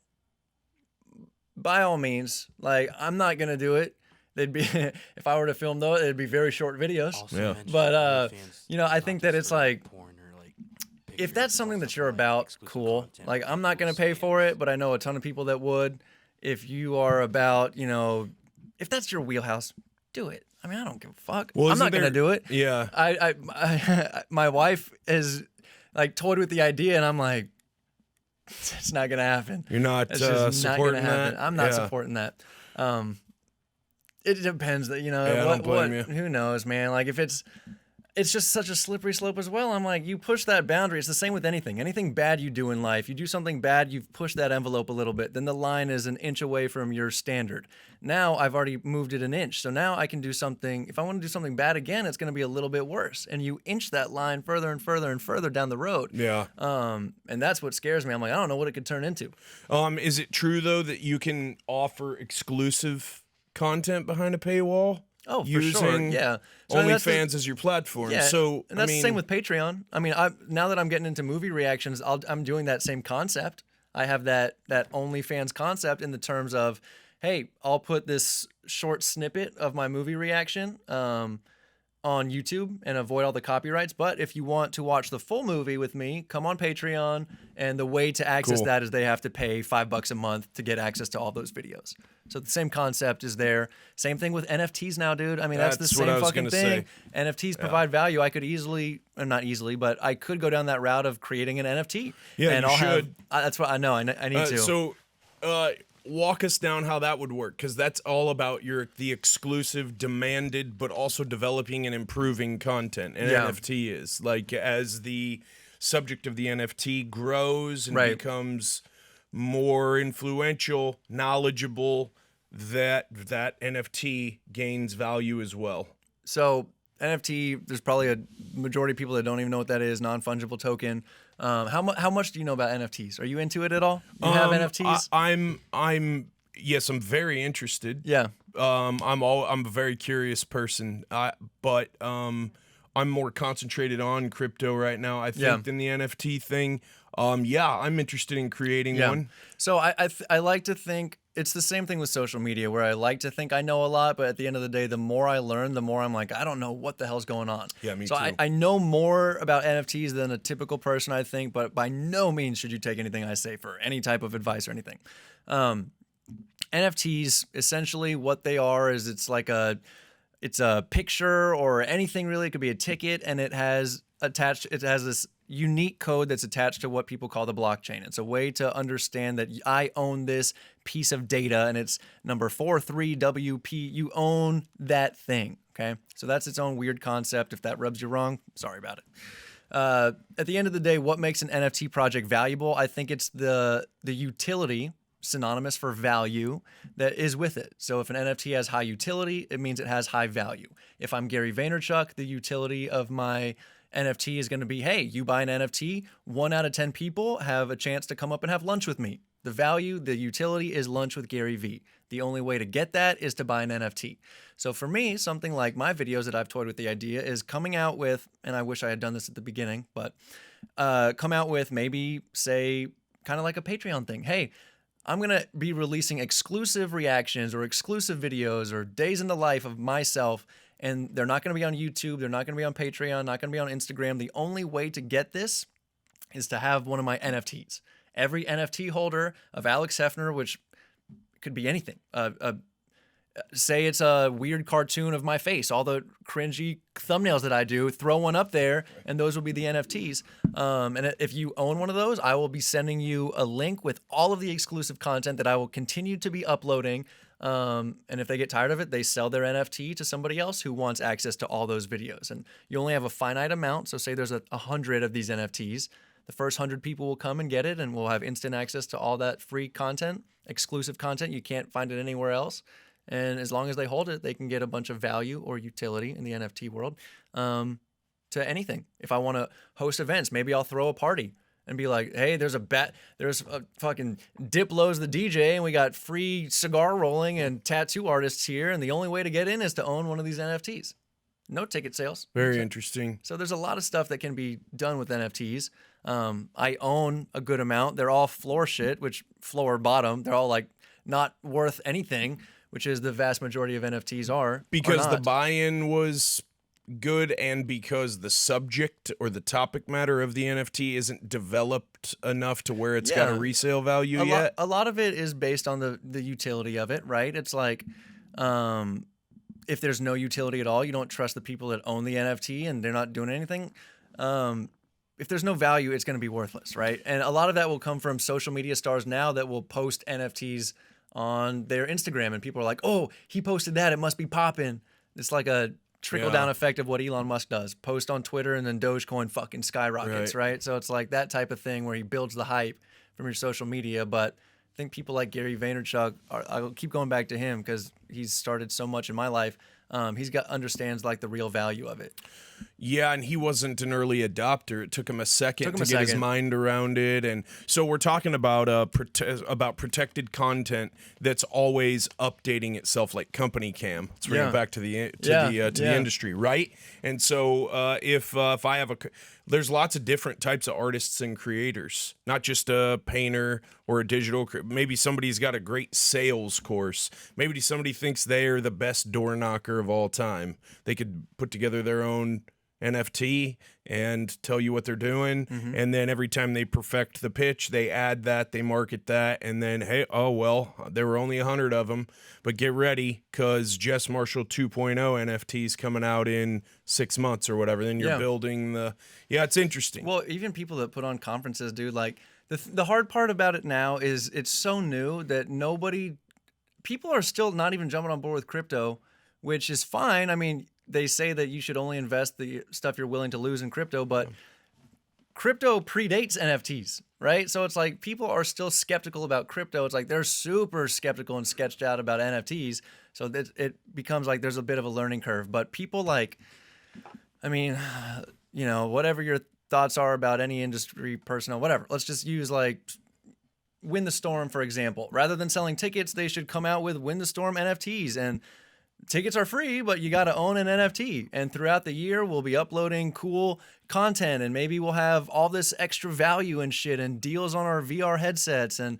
by all means, like I'm not gonna do it. they'd be if I were to film those, it'd be very short videos. Also Yeah. mention But, OnlyFans, you know, I not think that just it's for, like, porn or, like, if pictures, that's it's something also that you're for, like, about, exclusive cool. content, Like, like I'm not gonna pay people's for fans. it, but I know a ton of people that would. If you are about, you know, if that's your wheelhouse, do it. I mean, I don't give a fuck. Well, I'm isn't not gonna there- do it. Yeah. My wife is like toyed with the idea, and I'm like, it's not gonna happen. You're not It's just not supporting gonna happen. that? I'm not Yeah. supporting that. It depends. That you know, Yeah, I don't blame you. who knows, man? Like if it's just such a slippery slope as well. I'm like, you push that boundary. It's the same with anything. Anything bad you do in life, you do something bad, you've pushed that envelope a little bit. Then the line is an inch away from your standard. Now I've already moved it an inch. So now I can do something. If I want to do something bad again, it's going to be a little bit worse. And you inch that line further and further and further down the road. Yeah. And that's what scares me. I'm like, I don't know what it could turn into. Is it true though that you can offer exclusive content behind a paywall? Oh, for using sure. Yeah. So that's the- OnlyFans as your platform. Yeah, So and that's I mean, the same with Patreon. I mean, now that I'm getting into movie reactions, I'm doing that same concept. I have that OnlyFans concept in the terms of, hey, I'll put this short snippet of my movie reaction on YouTube and avoid all the copyrights. But if you want to watch the full movie with me, come on Patreon. And the way to access Cool. that is they have to pay $5 a month to get access to all those videos. So the same concept is there. Same thing with NFTs now, dude. I mean, that's the That's what same I was fucking gonna thing. say. NFTs provide value. I could easily, or not easily, but I could go down that route of creating an NFT. Yeah, and you I'll have. should. That's what I know. I need to. So, walk us down how that would work, because that's all about the exclusive, demanded, but also developing and improving content. And Yeah. NFT is like as the subject of the NFT grows and Right. becomes more influential, knowledgeable, that NFT gains value as well. So NFT, there's probably a majority of people that don't even know what that is. Non-fungible token. How much do you know about NFTs? Are you into it at all? You have NFTs? I'm yes, I'm very interested. Yeah. I'm a very curious person. But I'm more concentrated on crypto right now, I think, Yeah. than the NFT thing. I'm interested in creating one. So I like to think it's the same thing with social media, where I like to think I know a lot, but at the end of the day, the more I learn, the more I'm like, I don't know what the hell's going on. Yeah, me so too. I know more about NFTs than a typical person, I think, but by no means should you take anything I say for any type of advice or anything. NFTs, essentially what they are is it's a picture or anything really. It could be a ticket, and it has this unique code that's attached to what people call the blockchain. It's a way to understand that I own this piece of data, and it's number 43WP. You own that thing. Okay, so that's its own weird concept. If that rubs you wrong, sorry about it. At the end of the day, what makes an NFT project valuable? I think it's the utility, synonymous for value, that is with it. So if an NFT has high utility, it means it has high value. If I'm Gary Vaynerchuk, the utility of my NFT is going to be, hey, you buy an NFT, 1 out of 10 people have a chance to come up and have lunch with me. The value, the utility is lunch with Gary V. The only way to get that is to buy an NFT. So for me, something like my videos that I've toyed with the idea is coming out with, and I wish I had done this at the beginning, but come out with maybe, say, kind of like a Patreon thing. Hey, I'm going to be releasing exclusive reactions or exclusive videos or days in the life of myself, and they're not going to be on YouTube. They're not going to be on Patreon, not going to be on Instagram. The only way to get this is to have one of my NFTs. Every NFT holder of Alex Hefner, which could be anything, say it's a weird cartoon of my face, all the cringy thumbnails that I do, throw one up there, and those will be the NFTs. And if you own one of those, I will be sending you a link with all of the exclusive content that I will continue to be uploading. And if they get tired of it, they sell their NFT to somebody else who wants access to all those videos. And you only have a finite amount. So say there's 100 of these NFTs. The first 100 people will come and get it, and we'll have instant access to all that free content, exclusive content. You can't find it anywhere else. And as long as they hold it, they can get a bunch of value or utility in the NFT world to anything. If I want to host events, maybe I'll throw a party and be like, hey, there's a fucking Diplo's the DJ, and we got free cigar rolling and tattoo artists here, and the only way to get in is to own one of these NFTs. No ticket sales. Very interesting. So there's a lot of stuff that can be done with NFTs. I own a good amount. They're all floor shit, which floor bottom. They're all like not worth anything, which is the vast majority of NFTs are. Because or the not. buy-in was good and because the subject or the topic matter of the NFT isn't developed enough to where it's got a Yeah. resale value yet? A lot of it is based on the utility of it, right? It's like, if there's no utility at all, you don't trust the people that own the NFT and they're not doing anything. If there's no value, it's going to be worthless, right? And a lot of that will come from social media stars now that will post NFTs on their Instagram, and people are like, "Oh, he posted that; it must be popping." It's like a trickle-down effect of what Elon Musk does. Post on Twitter, and then Dogecoin fucking skyrockets, right? So it's like that type of thing where he builds the hype from your social media. But I think people like Gary Vaynerchuk, I'll keep going back to him because he's started so much in my life. Understands like the real value of it. Yeah, and he wasn't an early adopter. It took him a second to get his mind around it, and so we're talking about protected content that's always updating itself, like company cam. Let's bring it back to the industry, right? And so if I have there's lots of different types of artists and creators, not just a painter or a digital. Maybe somebody's got a great sales course. Maybe somebody thinks they are the best door knocker of all time. They could put together their own NFT and tell you what they're doing, and then every time they perfect the pitch, they add that, they market that, and then hey, oh well, there were only 100 of them, but get ready because JESS MARSHALL 2.0 NFTs coming out in 6 months or whatever. Then you're building it's interesting. Well, even people that put on conferences, dude, like the hard part about it now is it's so new that people are still not even jumping on board with crypto, which is fine. I mean, they say that you should only invest the stuff you're willing to lose in crypto, but crypto predates NFTs, right? So it's like people are still skeptical about crypto. It's like they're super skeptical and sketched out about NFTs. So it becomes like there's a bit of a learning curve. But people whatever your thoughts are about any industry personnel, whatever. Let's just use like Win the Storm, for example. Rather than selling tickets, they should come out with Win the Storm NFTs. And tickets are free, but you got to own an NFT. And throughout the year, we'll be uploading cool content, and maybe we'll have all this extra value and shit and deals on our VR headsets. And,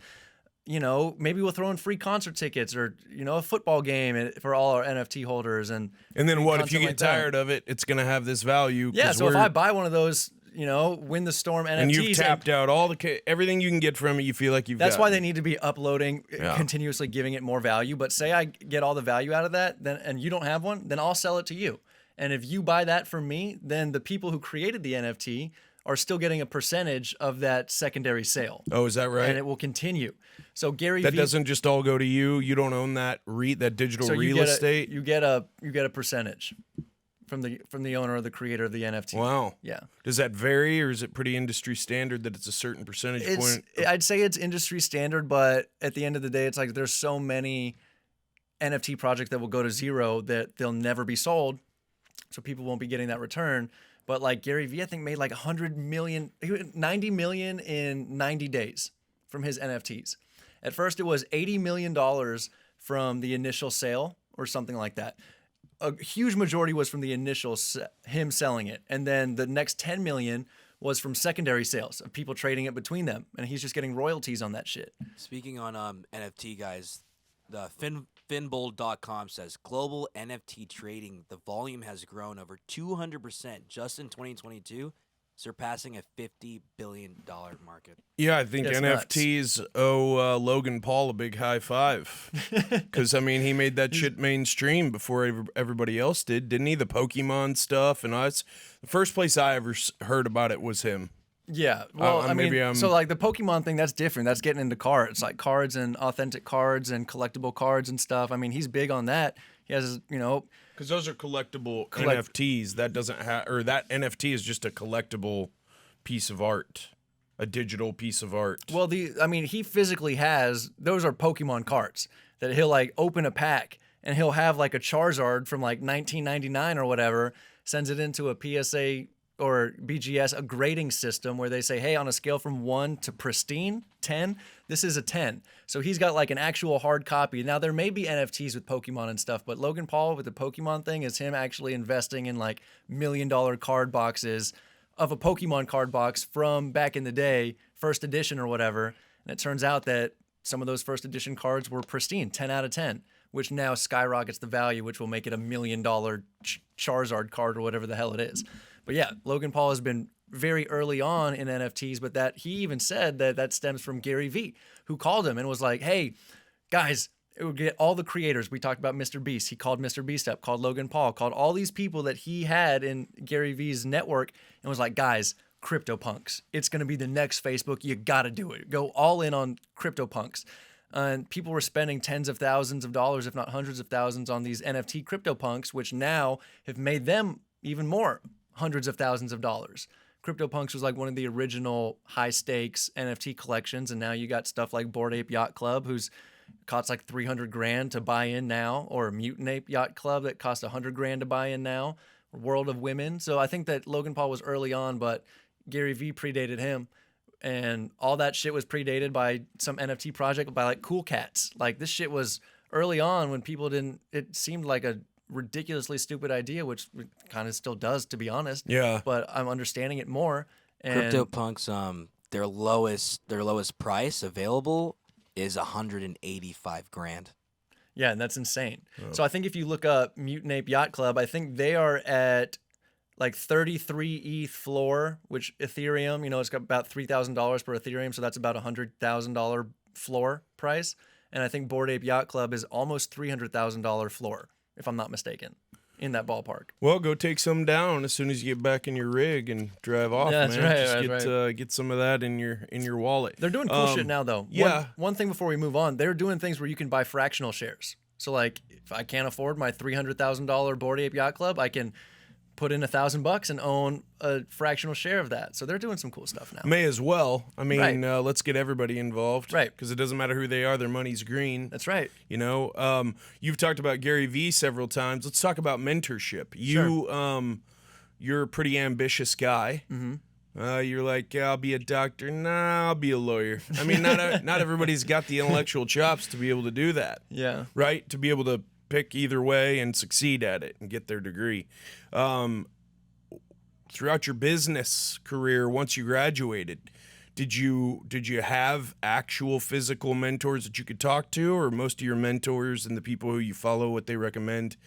maybe we'll throw in free concert tickets or, a football game for all our NFT holders. And then what if you get tired of it? It's going to have this value. Yeah, so if I buy one of those, Win the Storm NFTs. And you've tapped out everything you can get from it, you feel like That's why they need to be uploading, continuously giving it more value. But say I get all the value out of that, and you don't have one, then I'll sell it to you. And if you buy that from me, then the people who created the NFT are still getting a percentage of that secondary sale. Oh, is that right? And it will continue. So that doesn't just all go to you. You don't own that digital real estate. You get a percentage from the owner or the creator of the NFT. Wow. Yeah. Does that vary, or is it pretty industry standard that it's a certain percentage point? I'd say it's industry standard, but at the end of the day, it's like there's so many NFT projects that will go to zero that they'll never be sold, so people won't be getting that return. But like Gary Vee, I think made like 90 million in 90 days from his NFTs. At first, it was $80 million from the initial sale or something like that. A huge majority was from the initial him selling it, and then the next 10 million was from secondary sales of people trading it between them, and he's just getting royalties on that shit. Speaking on NFT, guys, the Finbold.com says global NFT trading, the volume has grown over 200% just in 2022, surpassing a $50 billion market. Yeah, I think NFTs owe Logan Paul a big high five. Because, he made that shit mainstream before everybody else did, didn't he? The Pokemon stuff and us. The first place I ever heard about it was him. Yeah, well, so like the Pokemon thing, that's different. That's getting into cards, like cards and authentic cards and collectible cards and stuff. He's big on that. He has, because those are collectible NFTs. That doesn't have, or that NFT is just a collectible piece of art, a digital piece of art. Well, he physically has, those are Pokemon cards that he'll like open a pack and he'll have like a Charizard from like 1999 or whatever, sends it into a PSA or BGS, a grading system where they say, hey, on a scale from 1 to pristine, 10, this is a 10. So he's got like an actual hard copy. Now, there may be NFTs with Pokemon and stuff, but Logan Paul with the Pokemon thing is him actually investing in like $1 million card boxes of a Pokemon card box from back in the day, first edition or whatever. And it turns out that some of those first edition cards were pristine, 10 out of 10, which now skyrockets the value, which will make it $1 million Charizard card or whatever the hell it is. But yeah, Logan Paul has been very early on in NFTs, but that he even said that stems from Gary Vee, who called him and was like, hey, guys, it would get all the creators. We talked about Mr. Beast. He called Mr. Beast up, called Logan Paul, called all these people that he had in Gary Vee's network and was like, guys, CryptoPunks. It's going to be the next Facebook. You got to do it. Go all in on CryptoPunks. And people were spending tens of thousands of dollars, if not hundreds of thousands, on these NFT CryptoPunks, which now have made them even more hundreds of thousands of dollars. CryptoPunks was like one of the original high stakes NFT collections. And now you got stuff like Bored Ape Yacht Club, who's costs like 300 grand to buy in now, or Mutant Ape Yacht Club that costs 100 grand to buy in now, or World of Women. So I think that Logan Paul was early on, but Gary Vee predated him, and all that shit was predated by some NFT project by like Cool Cats. Like this shit was early on when people didn't, it seemed like a ridiculously stupid idea, which kind of still does, to be honest. Yeah. But I'm understanding it more. And CryptoPunks, their lowest price available is 185 grand. Yeah, and that's insane. Oh. So I think if you look up Mutant Ape Yacht Club, I think they are at like 33 ETH floor, which Ethereum, it's got about $3,000 per Ethereum, so that's about $100,000 floor price. And I think Bored Ape Yacht Club is almost $300,000 floor, if I'm not mistaken, in that ballpark. Well, go take some down as soon as you get back in your rig and drive off, yeah, man. That's right, Just right. Get some of that in your wallet. They're doing cool shit now, though. Yeah. One thing before we move on, they're doing things where you can buy fractional shares. So, like, if I can't afford my $300,000 Bored Ape Yacht Club, I can put in $1,000 and own a fractional share of that. So they're doing some cool stuff now. May as well. I mean, Right. Let's get everybody involved. Right. Because it doesn't matter who they are, their money's green. That's right. You've talked about Gary Vee several times. Let's talk about mentorship. You're a pretty ambitious guy. Mm-hmm. You're like, yeah, I'll be a doctor. Nah, I'll be a lawyer. I mean, not everybody's got the intellectual chops to be able to do that. Yeah. Right? To be able to pick either way and succeed at it and get their degree. Throughout your business career, once you graduated, did you have actual physical mentors that you could talk to, or most of your mentors and the people who you follow, what they recommend,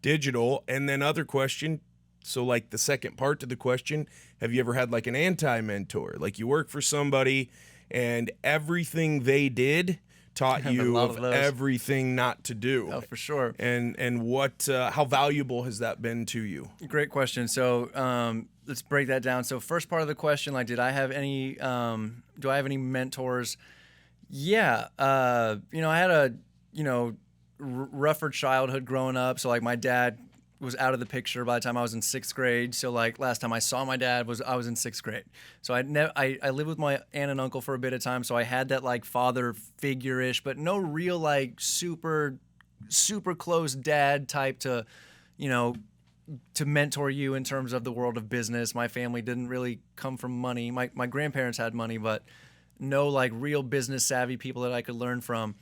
digital? And then other question, so like the second part to the question, have you ever had like an anti-mentor? Like you work for somebody and everything they did taught you of everything not to do. Oh, for sure. And what how valuable has that been to you? Great question. So let's break that down. So first part of the question, like, do I have any mentors? Yeah. I had a rougher childhood growing up. So like my dad was out of the picture by the time I was in 6th grade. So like last time I saw my dad I was in 6th grade. So I lived with my aunt and uncle for a bit of time. So I had that like father figure-ish, but no real like super, super close dad type to mentor you in terms of the world of business. My family didn't really come from money. My grandparents had money, but no like real business savvy people that I could learn from.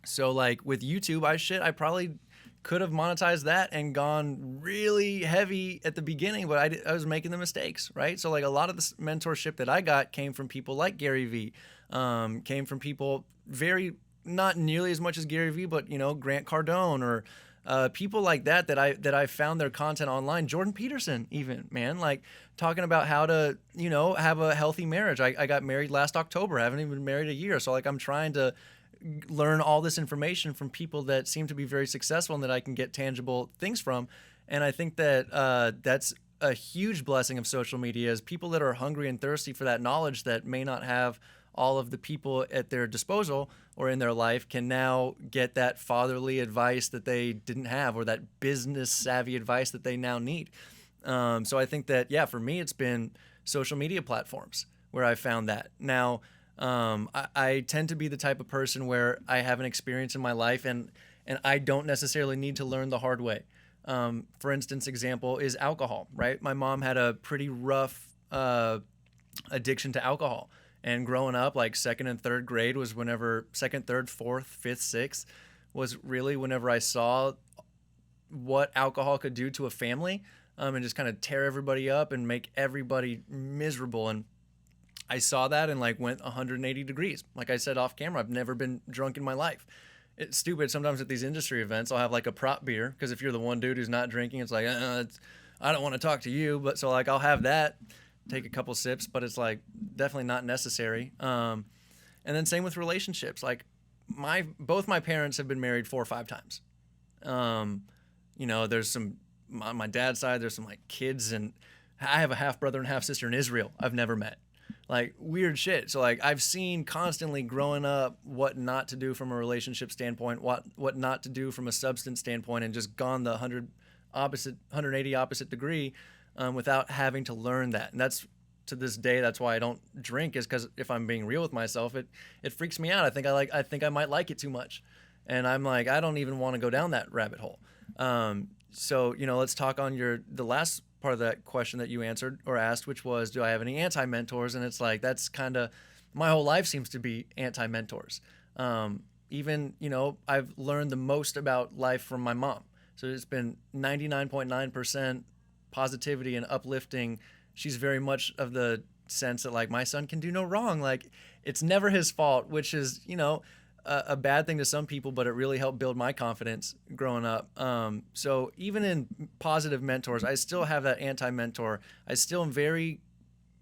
So like with YouTube, I probably could have monetized that and gone really heavy at the beginning, but I was making the mistakes, right? So like a lot of the mentorship that I got came from people like Gary Vee, came from people not nearly as much as Gary Vee, but Grant Cardone or people like that I found their content online. Jordan Peterson, even, man, like talking about how to have a healthy marriage. I got married last October. I haven't even been married a year, so like I'm trying to learn all this information from people that seem to be very successful and that I can get tangible things from. And I think that that's a huge blessing of social media, is people that are hungry and thirsty for that knowledge that may not have all of the people at their disposal or in their life can now get that fatherly advice that they didn't have, or that business savvy advice that they now need. So I think that, yeah, for me, it's been social media platforms where I found that. Now, I tend to be the type of person where I have an experience in my life and I don't necessarily need to learn the hard way. For instance, example is alcohol, right? My mom had a pretty rough addiction to alcohol. And growing up, like 2nd and 3rd grade was whenever 2nd, 3rd, 4th, 5th, 6th was really whenever I saw what alcohol could do to a family, and just kind of tear everybody up and make everybody miserable. And I saw that and like went 180 degrees. Like I said off camera, I've never been drunk in my life. it's stupid. Sometimes at these industry events, I'll have like a prop beer because if you're the one dude who's not drinking, it's like, I don't want to talk to you. But so like I'll have that, take a couple sips, but it's like definitely not necessary. And then same with relationships. Like both my parents have been married 4 or 5 times. You know, there's some on my dad's side. There's some like kids, and I have a half brother and half sister in Israel I've never met. Like weird shit. So like I've seen constantly growing up what not to do from a relationship standpoint, what not to do from a substance standpoint, and just gone the 180 opposite degree without having to learn that. And that's to this day, that's why I don't drink, is because if I'm being real with myself, it freaks me out. I think I might like it too much. And I'm like, I don't even want to go down that rabbit hole. So, you know, let's talk on the last part of that question that you answered or asked, which was, do I have any anti-mentors? And it's like, that's kind of, my whole life seems to be anti-mentors. Even, you know, I've learned the most about life from my mom. So it's been 99.9% positivity and uplifting. She's very much of the sense that like, my son can do no wrong. Like it's never his fault, which is, you know, a bad thing to some people, but it really helped build my confidence growing up. So even in positive mentors, I still have that anti-mentor. I still am very,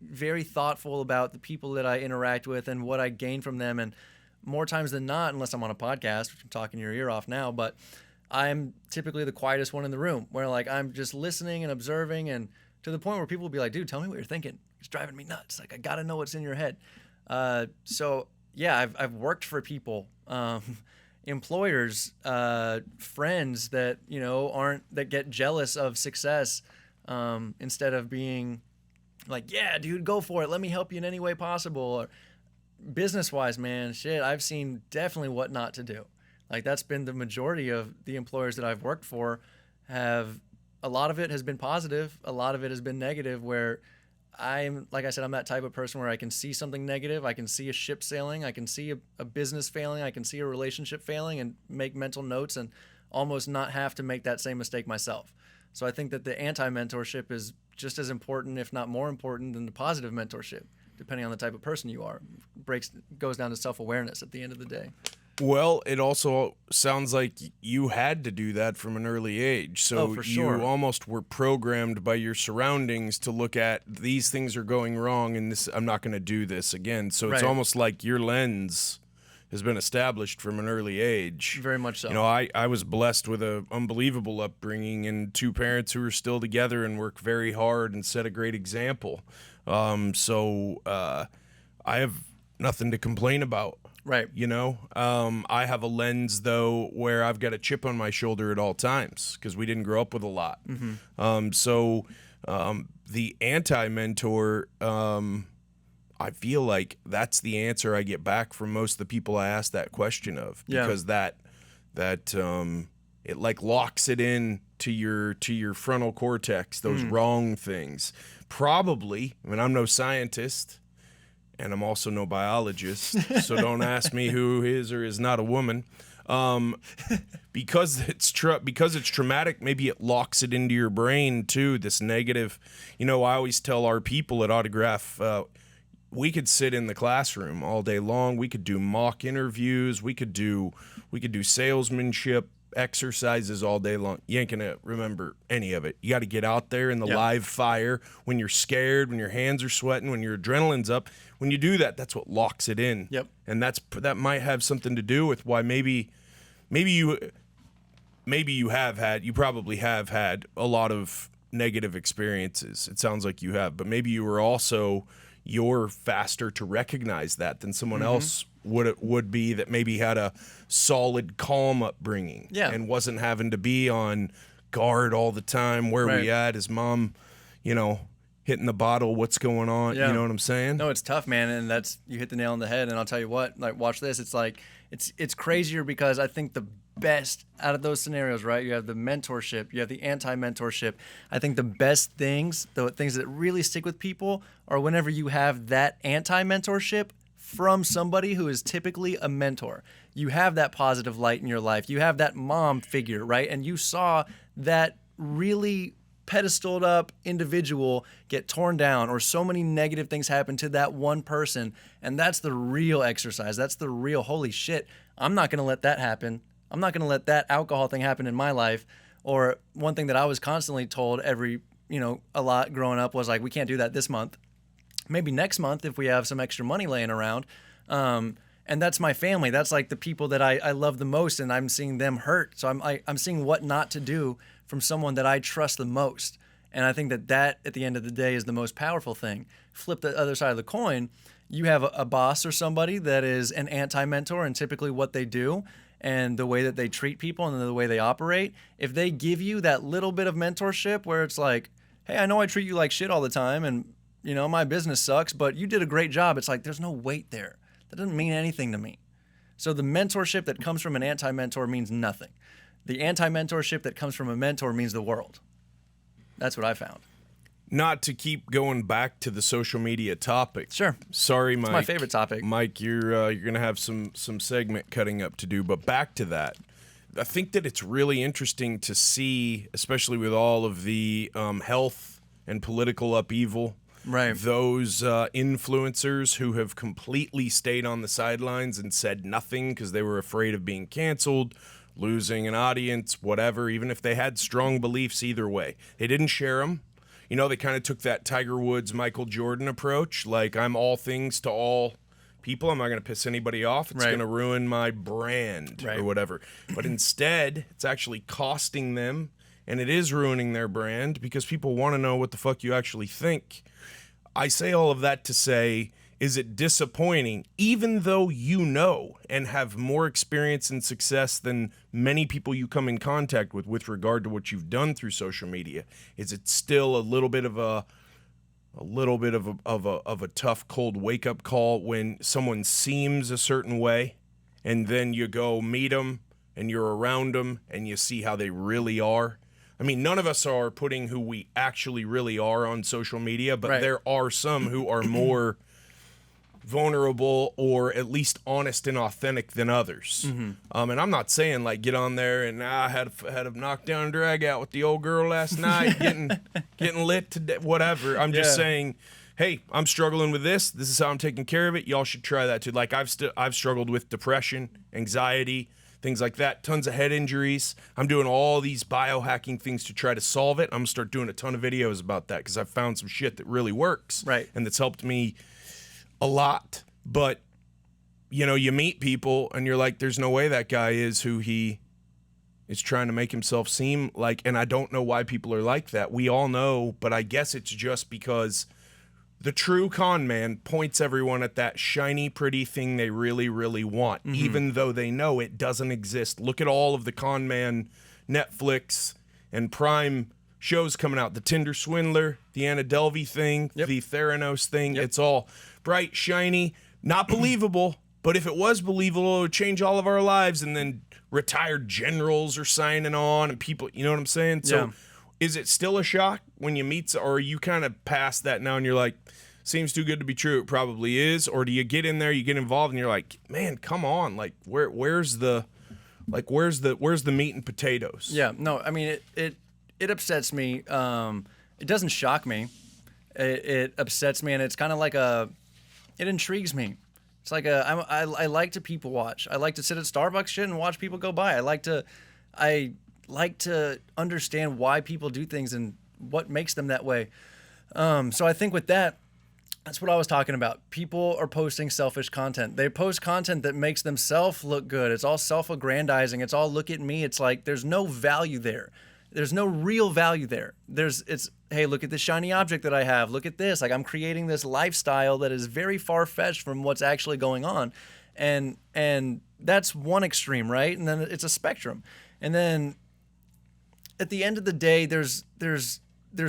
very thoughtful about the people that I interact with and what I gain from them. And more times than not, unless I'm on a podcast, which I'm talking your ear off now, but I'm typically the quietest one in the room where like I'm just listening and observing, and to the point where people will be like, dude, tell me what you're thinking. It's driving me nuts. Like I got to know what's in your head. So yeah, I've worked for people, employers, friends that, you know, that get jealous of success, instead of being like, yeah, dude, go for it. Let me help you in any way possible. Or business wise, man, shit, I've seen definitely what not to do. Like that's been the majority of the employers that I've worked for. A lot of it has been positive. A lot of it has been negative, where like I said, I'm that type of person where I can see something negative. I can see a ship sailing. I can see a business failing. I can see a relationship failing and make mental notes and almost not have to make that same mistake myself. So I think that the anti-mentorship is just as important, if not more important, than the positive mentorship, depending on the type of person you are. Goes down to self-awareness at the end of the day. Well, it also sounds like you had to do that from an early age. So for sure. You almost were programmed by your surroundings to look at these things are going wrong and I'm not going to do this again. So it's almost like your lens has been established from an early age. Very much so. You know, I was blessed with an unbelievable upbringing and 2 parents who are still together and work very hard and set a great example. So I have nothing to complain about. Right. You know, I have a lens, though, where I've got a chip on my shoulder at all times because we didn't grow up with a lot. Mm-hmm. So the anti-mentor, I feel like that's the answer I get back from most of the people I ask that question of, because that it like locks it in to your frontal cortex, those wrong things. Probably, I mean, I'm no scientist. And I'm also no biologist, so don't ask me who is or is not a woman. Because it's traumatic, maybe it locks it into your brain too, this negative. You know, I always tell our people at Autograph, we could sit in the classroom all day long. We could do mock interviews. We could do salesmanship exercises all day long. You ain't gonna remember any of it. You got to get out there in the live fire when you're scared, when your hands are sweating, when your adrenaline's up. When you do that, that's what locks it in. Yep. And that might have something to do with why maybe you probably have had a lot of negative experiences. It sounds like you have, but maybe you're faster to recognize that than someone else would be that maybe had a solid, calm upbringing and wasn't having to be on guard all the time. Where we at? Is mom, you know, hitting the bottle? What's going on? You know what I'm saying? No, it's tough, man. And you hit the nail on the head. And I'll tell you what, like, watch this. It's like, it's crazier because I think the best out of those scenarios, right? You have the mentorship, you have the anti-mentorship. I think the best things, the things that really stick with people, are whenever you have that anti-mentorship from somebody who is typically a mentor. You have that positive light in your life. You have that mom figure, right? And you saw that really pedestaled up individual get torn down, or so many negative things happen to that one person. And that's the real exercise. That's the real, holy shit, I'm not going to let that happen. I'm not going to let that alcohol thing happen in my life. Or one thing that I was constantly told a lot growing up was like, we can't do that this month. Maybe next month if we have some extra money laying around. And that's my family. That's like the people that I love the most, and I'm seeing them hurt. So I'm seeing what not to do from someone that I trust the most. And I think that at the end of the day is the most powerful thing. Flip the other side of the coin. You have a boss or somebody that is an anti-mentor, and typically what they do and the way that they treat people and the way they operate, if they give you that little bit of mentorship where it's like, hey, I know I treat you like shit all the time, and my business sucks, but you did a great job. It's like, there's no weight there. That doesn't mean anything to me. So the mentorship that comes from an anti-mentor means nothing. The anti-mentorship that comes from a mentor means the world. That's what I found. Not to keep going back to the social media topic. Sure. Sorry, Mike. It's my favorite topic. Mike, you're gonna have some segment cutting up to do, but back to that. I think that it's really interesting to see, especially with all of the health and political upheaval, right? Those influencers who have completely stayed on the sidelines and said nothing because they were afraid of being canceled, losing an audience, whatever, even if they had strong beliefs either way. They didn't share them. They kind of took that Tiger Woods, Michael Jordan approach, like I'm all things to all people. I'm not going to piss anybody off. It's going to ruin my brand or whatever. But instead, it's actually costing them, and it is ruining their brand because people want to know what the fuck you actually think. I say all of that to say, is it disappointing, even though you know and have more experience and success than many people you come in contact with regard to what you've done through social media? Is it still a little bit of a tough, cold wake-up call when someone seems a certain way, and then you go meet them and you're around them and you see how they really are? I mean, none of us are putting who we actually really are on social media, but there are some who are more vulnerable or at least honest and authentic than others. And I'm not saying like get on there and I had a knockdown drag out with the old girl last night, getting lit to whatever. I'm just saying, hey, I'm struggling with this. This is how I'm taking care of it. Y'all should try that too. Like I've struggled with depression, anxiety, things like that, tons of head injuries. I'm doing all these biohacking things to try to solve it. I'm gonna start doing a ton of videos about that because I've found some shit that really works, and that's helped me a lot. But you meet people and you're like, there's no way that guy is who he is trying to make himself seem like. And I don't know why people are like that. We all know, but I guess it's just because the true con man points everyone at that shiny, pretty thing they really, really want, even though they know it doesn't exist. Look at all of the con man Netflix and Prime shows coming out. The Tinder Swindler, the Anna Delvey thing, the Theranos thing. It's all bright, shiny, not believable. But if it was believable, it would change all of our lives. And then retired generals are signing on and people, you know what I'm saying? So is it still a shock when you meet, or are you kind of past that now and you're like, seems too good to be true, it probably is? Or do you get in there, you get involved and you're like, man, come on, like where's the meat and potatoes? Yeah, no, I mean it upsets me. It doesn't shock me. It upsets me, and it's kind of like it intrigues me. It's like I like to people watch. I like to sit at Starbucks shit and watch people go by. I like to understand why people do things and what makes them that way. So I think with that, that's what I was talking about. People are posting selfish content. They post content that makes themselves look good. It's all self-aggrandizing. It's all look at me. It's like there's no value there. There's no real value there. It's, hey, look at this shiny object that I have. Look at this. Like I'm creating this lifestyle that is very far-fetched from what's actually going on. And that's one extreme, right? And then it's a spectrum. And then at the end of the day, there's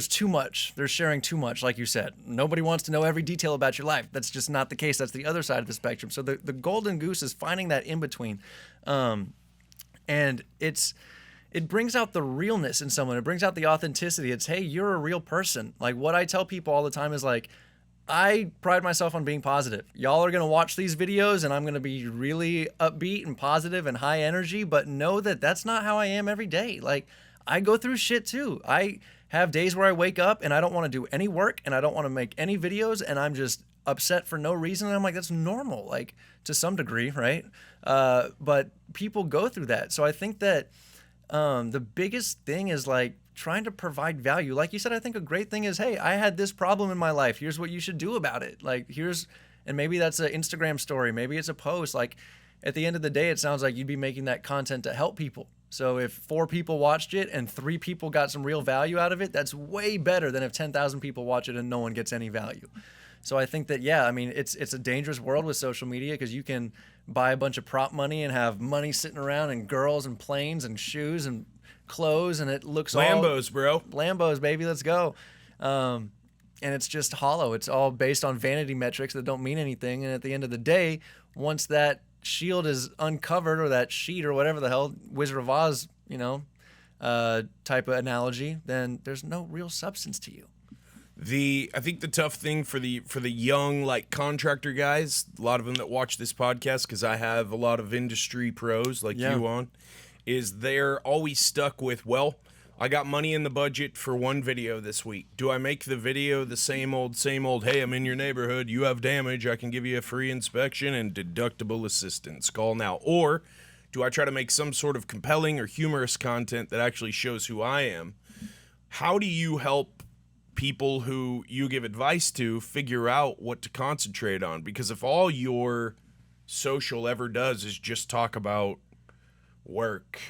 too much. They're sharing too much, like you said. Nobody wants to know every detail about your life. That's just not the case. That's the other side of the spectrum. So the golden goose is finding that in between. And it brings out the realness in someone. It brings out the authenticity. It's, hey, you're a real person. Like what I tell people all the time is like, I pride myself on being positive. Y'all are going to watch these videos and I'm going to be really upbeat and positive and high energy, but know that that's not how I am every day. Like I go through shit too. I have days where I wake up and I don't want to do any work and I don't want to make any videos and I'm just upset for no reason. And I'm like, that's normal, like to some degree, right? But people go through that. So I think that the biggest thing is like trying to provide value. Like you said, I think a great thing is, hey, I had this problem in my life. Here's what you should do about it. Like and maybe that's an Instagram story. Maybe it's a post. Like at the end of the day, it sounds like you'd be making that content to help people. So if 4 people watched it and 3 people got some real value out of it, that's way better than if 10,000 people watch it and no one gets any value. So I think that, yeah, I mean, it's a dangerous world with social media because you can buy a bunch of prop money and have money sitting around and girls and planes and shoes and clothes and it looks Lambos, bro. Lambos, baby, let's go. And it's just hollow. It's all based on vanity metrics that don't mean anything. And at the end of the day, once that shield is uncovered or that sheet or whatever the hell, Wizard of Oz, type of analogy, then there's no real substance to you. I think the tough thing for the young like contractor guys, a lot of them that watch this podcast, because I have a lot of industry pros like you on, is they're always stuck with, well, I got money in the budget for one video this week. Do I make the video the same old, hey, I'm in your neighborhood, you have damage, I can give you a free inspection and deductible assistance, call now? Or do I try to make some sort of compelling or humorous content that actually shows who I am? How do you help people who you give advice to figure out what to concentrate on? Because if all your social ever does is just talk about work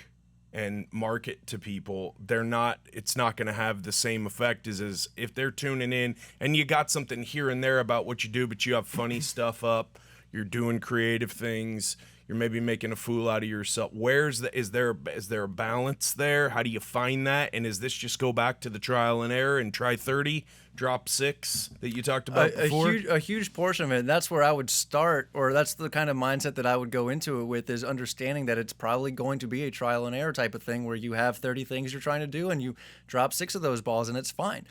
and market to people, it's not going to have the same effect as if they're tuning in and you got something here and there about what you do, but you have funny stuff up, you're doing creative things, you're maybe making a fool out of yourself. Is there a balance there? How do you find that? And is this just go back to the trial and error and try 30, drop 6 that you talked about before? A huge portion of it. And that's where I would start, or that's the kind of mindset that I would go into it with, is understanding that it's probably going to be a trial and error type of thing where you have 30 things you're trying to do and you drop 6 of those balls and it's fine.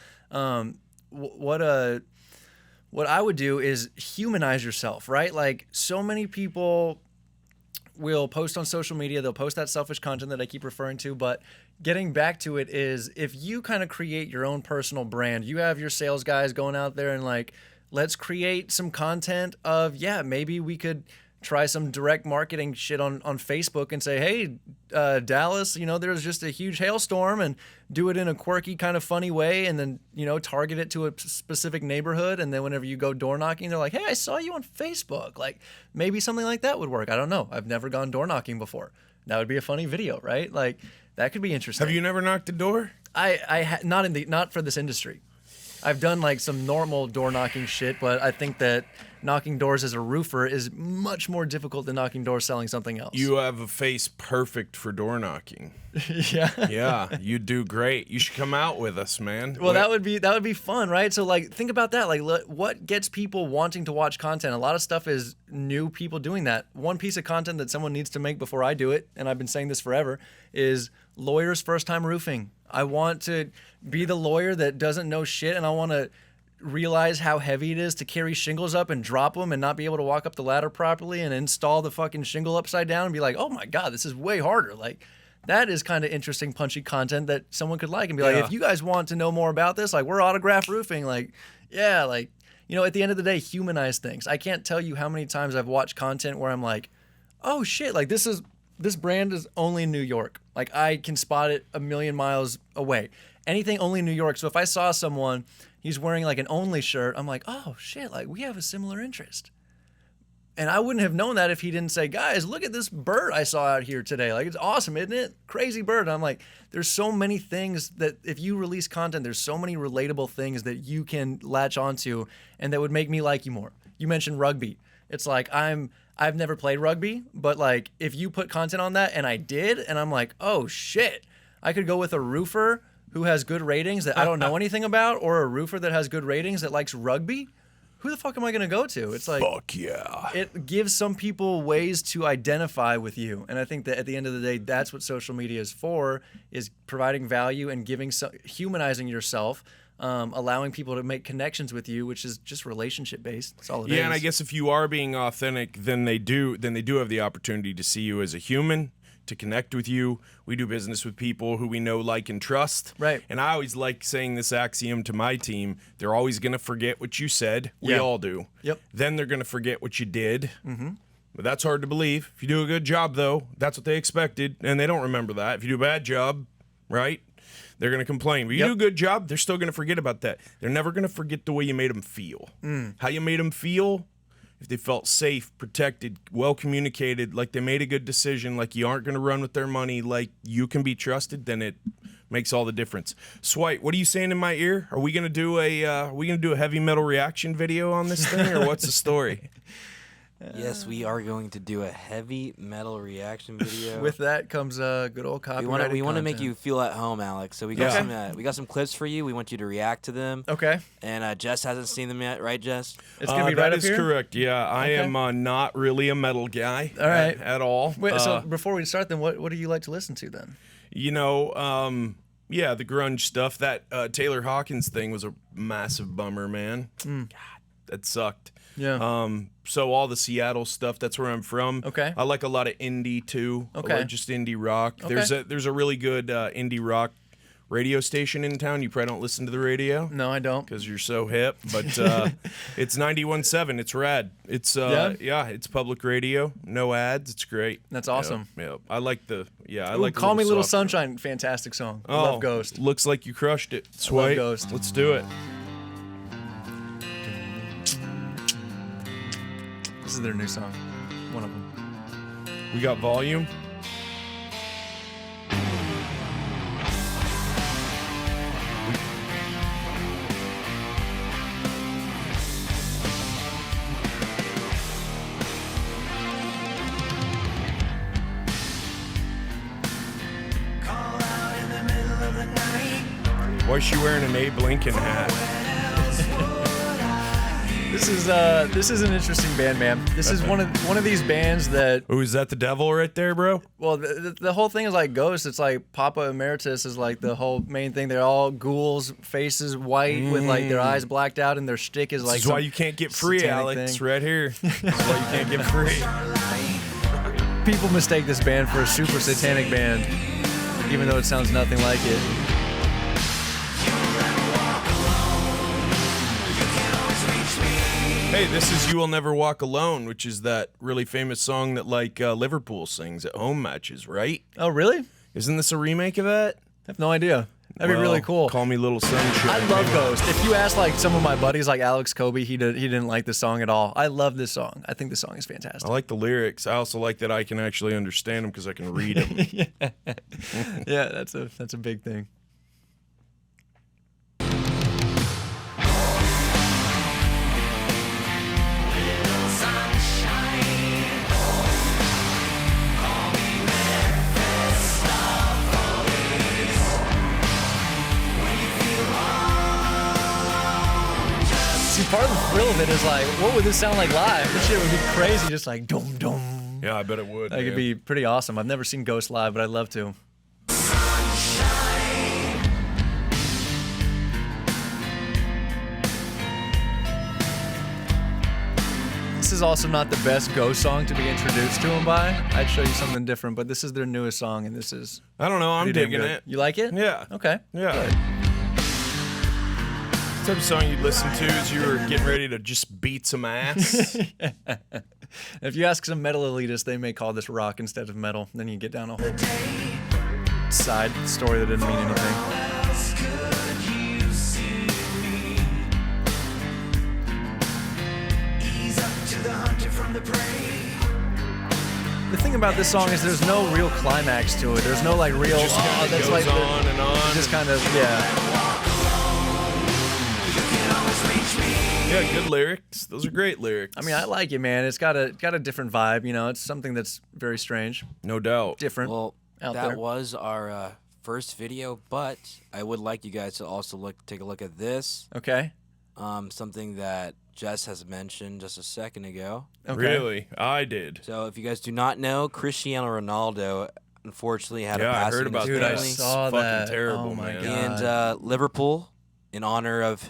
What I would do is humanize yourself, right? Like so many people will post on social media, they'll post that selfish content that I keep referring to, but getting back to it is if you kind of create your own personal brand, you have your sales guys going out there and like, let's create some content of, maybe we could try some direct marketing shit on Facebook and say, hey, Dallas, there's just a huge hailstorm, and do it in a quirky kind of funny way, and then, target it to a specific neighborhood. And then whenever you go door knocking, they're like, hey, I saw you on Facebook. Like maybe something like that would work. I don't know. I've never gone door knocking before. That would be a funny video, right? Like that could be interesting. Have you never knocked a door? Not for this industry. I've done like some normal door knocking shit, but I think that knocking doors as a roofer is much more difficult than knocking doors selling something else. You have a face perfect for door knocking. Yeah, you do great. You should come out with us, man. Well, that would be fun, right? So like think about that. Like what gets people wanting to watch content? A lot of stuff is new people doing that. One piece of content that someone needs to make before I do it, and I've been saying this forever, is lawyers first time roofing. I want to be the lawyer that doesn't know shit, and I want to realize how heavy it is to carry shingles up and drop them and not be able to walk up the ladder properly and install the fucking shingle upside down and be like, oh my God, this is way harder. Like that is kind of interesting, punchy content that someone could like and be like, if you guys want to know more about this, like we're Autograph Roofing. Like, yeah, like, at the end of the day, humanize things. I can't tell you how many times I've watched content where I'm like, oh shit, like this brand is only in New York. Like I can spot it a million miles away. Anything only in New York. So if I saw someone, he's wearing like an Only shirt, I'm like, oh shit, like we have a similar interest. And I wouldn't have known that if he didn't say, guys, look at this bird I saw out here today. Like, it's awesome, isn't it? Crazy bird. And I'm like, there's so many things that if you release content, there's so many relatable things that you can latch onto and that would make me like you more. You mentioned rugby. It's like, I've never played rugby, but like if you put content on that and I did, and I'm like, oh shit, I could go with a roofer who has good ratings that I don't know anything about, or a roofer that has good ratings that likes rugby. Who the fuck am I going to go to? It's like, fuck yeah. It gives some people ways to identify with you. And I think that at the end of the day, that's what social media is for, is providing value and humanizing yourself, allowing people to make connections with you, which is just relationship based. That's all it is. Yeah, and I guess if you are being authentic, then they do have the opportunity to see you as a human. to connect with you. We do business with people who we know, like, and trust. Right. And I always like saying this axiom to my team. They're always going to forget what you said. We all do. Yep. Then they're going to forget what you did. Mm-hmm. But that's hard to believe. If you do a good job, though, that's what they expected, and they don't remember that. If you do a bad job, right, they're going to complain. But you do a good job, they're still going to forget about that. They're never going to forget the way you made them feel. How you made them feel, if they felt safe, protected, well communicated, like they made a good decision, like you aren't going to run with their money, like you can be trusted, then it makes all the difference. Swipe, what are you saying in my ear? Are we going to do a heavy metal reaction video on this thing, or what's the story? Yes, we are going to do a heavy metal reaction video. With that comes good old copyrighted We want to make content. you feel at home, Alex. So we got some clips for you. We want you to react to them. Okay. And Jess hasn't seen them yet, right, Jess? It's going to be right that up is here? correct. Yeah, I am not really a metal guy. All right. At all. Wait, so before we start, then, what do you like to listen to, then? You know, yeah, the grunge stuff. That Taylor Hawkins thing was a massive bummer, man. God, that sucked. Yeah. So all the Seattle stuff, that's where I'm from. Okay. I like a lot of indie too. Okay. Or just indie rock. Okay. There's a really good indie rock radio station in town. You probably don't listen to the radio No, I don't. because you're so hip, but it's 91.7. It's rad. It's it's public radio. No ads. It's great. That's awesome. Yeah. I like the I Ooh, like Call Me Little soft- Sunshine, fantastic song. Oh, Love Ghost. Looks like you crushed it. Swipe. Ghost. Let's do it. This is their new song. One of them. We got volume. Why is she wearing an Abe Lincoln hat? This is an interesting band, man. This is one of these bands that, Oh, is that the devil right there, bro? well, the whole thing is like Ghost. It's like Papa Emeritus is like the whole main thing. They're all ghouls, faces white with like their eyes blacked out, and their shtick is like. This is why some you can't get free, satanic Alex. thing. Right here. This is why you can't get free. People mistake this band for a super satanic band, even though it sounds nothing like it. Hey, this is "You Will Never Walk Alone," which is that really famous song that like Liverpool sings at home matches, right? Oh, really? Isn't this a remake of that? I have no idea. That'd be really cool. Call Me Little Sunshine. I love Ghost. If you ask like some of my buddies, like Alex Kobe, he didn't like this song at all. I love this song. I think this song is fantastic. I like the lyrics. I also like that I can actually understand them because I can read them. Yeah, that's a big thing. See, part of the thrill of it is like, what would this sound like live? This shit would be crazy, just like dum dum. Yeah, I bet it would. Like, it'd be pretty awesome. I've never seen Ghost live, but I'd love to. This is also not the best Ghost song to be introduced to him by. I'd show you something different, but this is their newest song, and this is I don't know. I'm pretty damn digging good. it. You like it? Yeah. Okay. Yeah. Good. The type of song you'd listen to as you were getting ready to just beat some ass. If you ask some metal elitists, they may call this rock instead of metal. Then you get down a whole side story that didn't mean anything. The thing about this song is there's no real climax to it. There's no like real. Just kinda that's goes like on and on. Just kind of Yeah, good lyrics. Those are great lyrics. I mean, I like it, man. It's got a different vibe. You know, it's something that's very strange, no doubt. different. Well, out that there. was our first video, but I would like you guys to also take a look at this. Okay. Something that Jess has mentioned just a second ago. Okay. Really, I did. So if you guys do not know, Cristiano Ronaldo unfortunately had a Yeah, I passing heard in about his Dude, I that. family. It's saw fucking that. terrible, Oh my man. God. And Liverpool, in honor of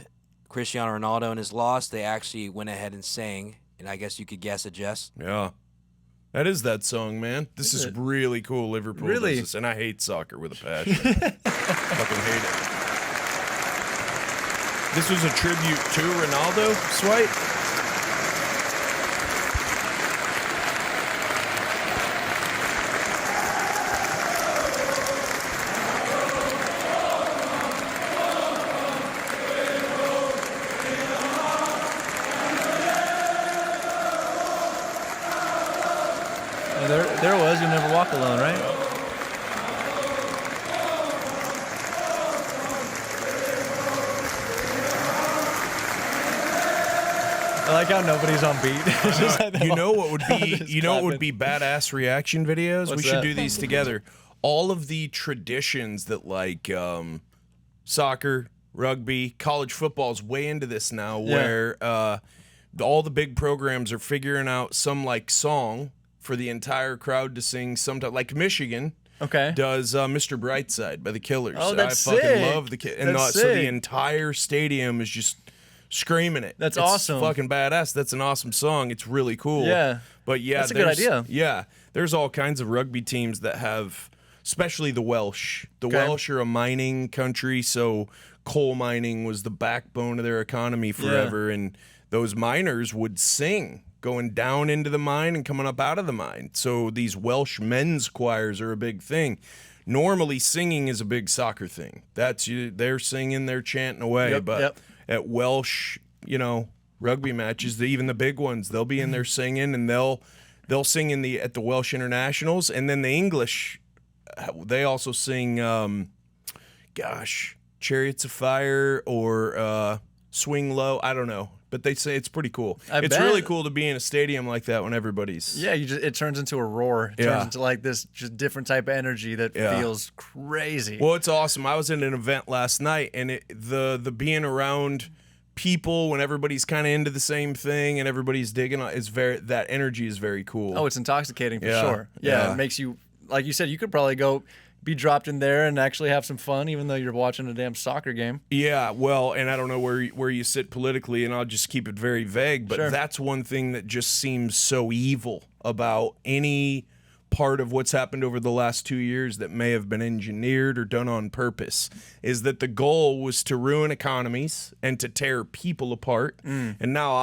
Cristiano Ronaldo and his loss, they actually went ahead and sang, and I guess you could guess it, Jess. Yeah. That is that song, man. This is really cool. Liverpool Really? does this, and I hate soccer with a passion. Fucking hate it. This was a tribute to Ronaldo, Swipe. There it was. You never walk alone, right? I like how nobody's on beat. It's just like You know what would be? just You know what would clapping. be badass reaction videos? What's We should that? do these together. All of the traditions that like soccer, rugby, college football is way into this now, where all the big programs are figuring out some like song for the entire crowd to sing. Sometime like Michigan. Okay. Does Mr. Brightside by the Killers. Oh, that's I fucking sick. love the and That's so the sick. entire stadium is just screaming it. That's It's awesome. fucking badass. That's an awesome song. It's really cool. Yeah. But yeah, That's a good there's- idea. Yeah. There's all kinds of rugby teams that have, especially the Welsh. The Okay. Welsh are a mining country, so coal mining was the backbone of their economy forever, and those miners would sing going down into the mine and coming up out of the mine. So these Welsh men's choirs are a big thing. Normally, singing is a big soccer thing. That's you. They're singing, they're chanting away. Yep, but yep. at Welsh, rugby matches, even the big ones, they'll be in there singing, and they'll sing at the Welsh internationals, and then the English, they also sing, Chariots of Fire or Swing Low. I don't know. But they say it's pretty cool. It's bet. really cool to be in a stadium like that when everybody's. Yeah, it turns into a roar. It turns into like this just different type of energy that feels crazy. Well, it's awesome. I was in an event last night, and the being around people when everybody's kind of into the same thing and everybody's digging is that energy is very cool. Oh, it's intoxicating for Yeah, sure. Yeah, yeah. it makes you, like you said, you could probably go be dropped in there and actually have some fun, even though you're watching a damn soccer game. Yeah, well, and I don't know where you sit politically, and I'll just keep it very vague, but Sure. that's one thing that just seems so evil about any part of what's happened over the last 2 years that may have been engineered or done on purpose, is that the goal was to ruin economies and to tear people apart. And now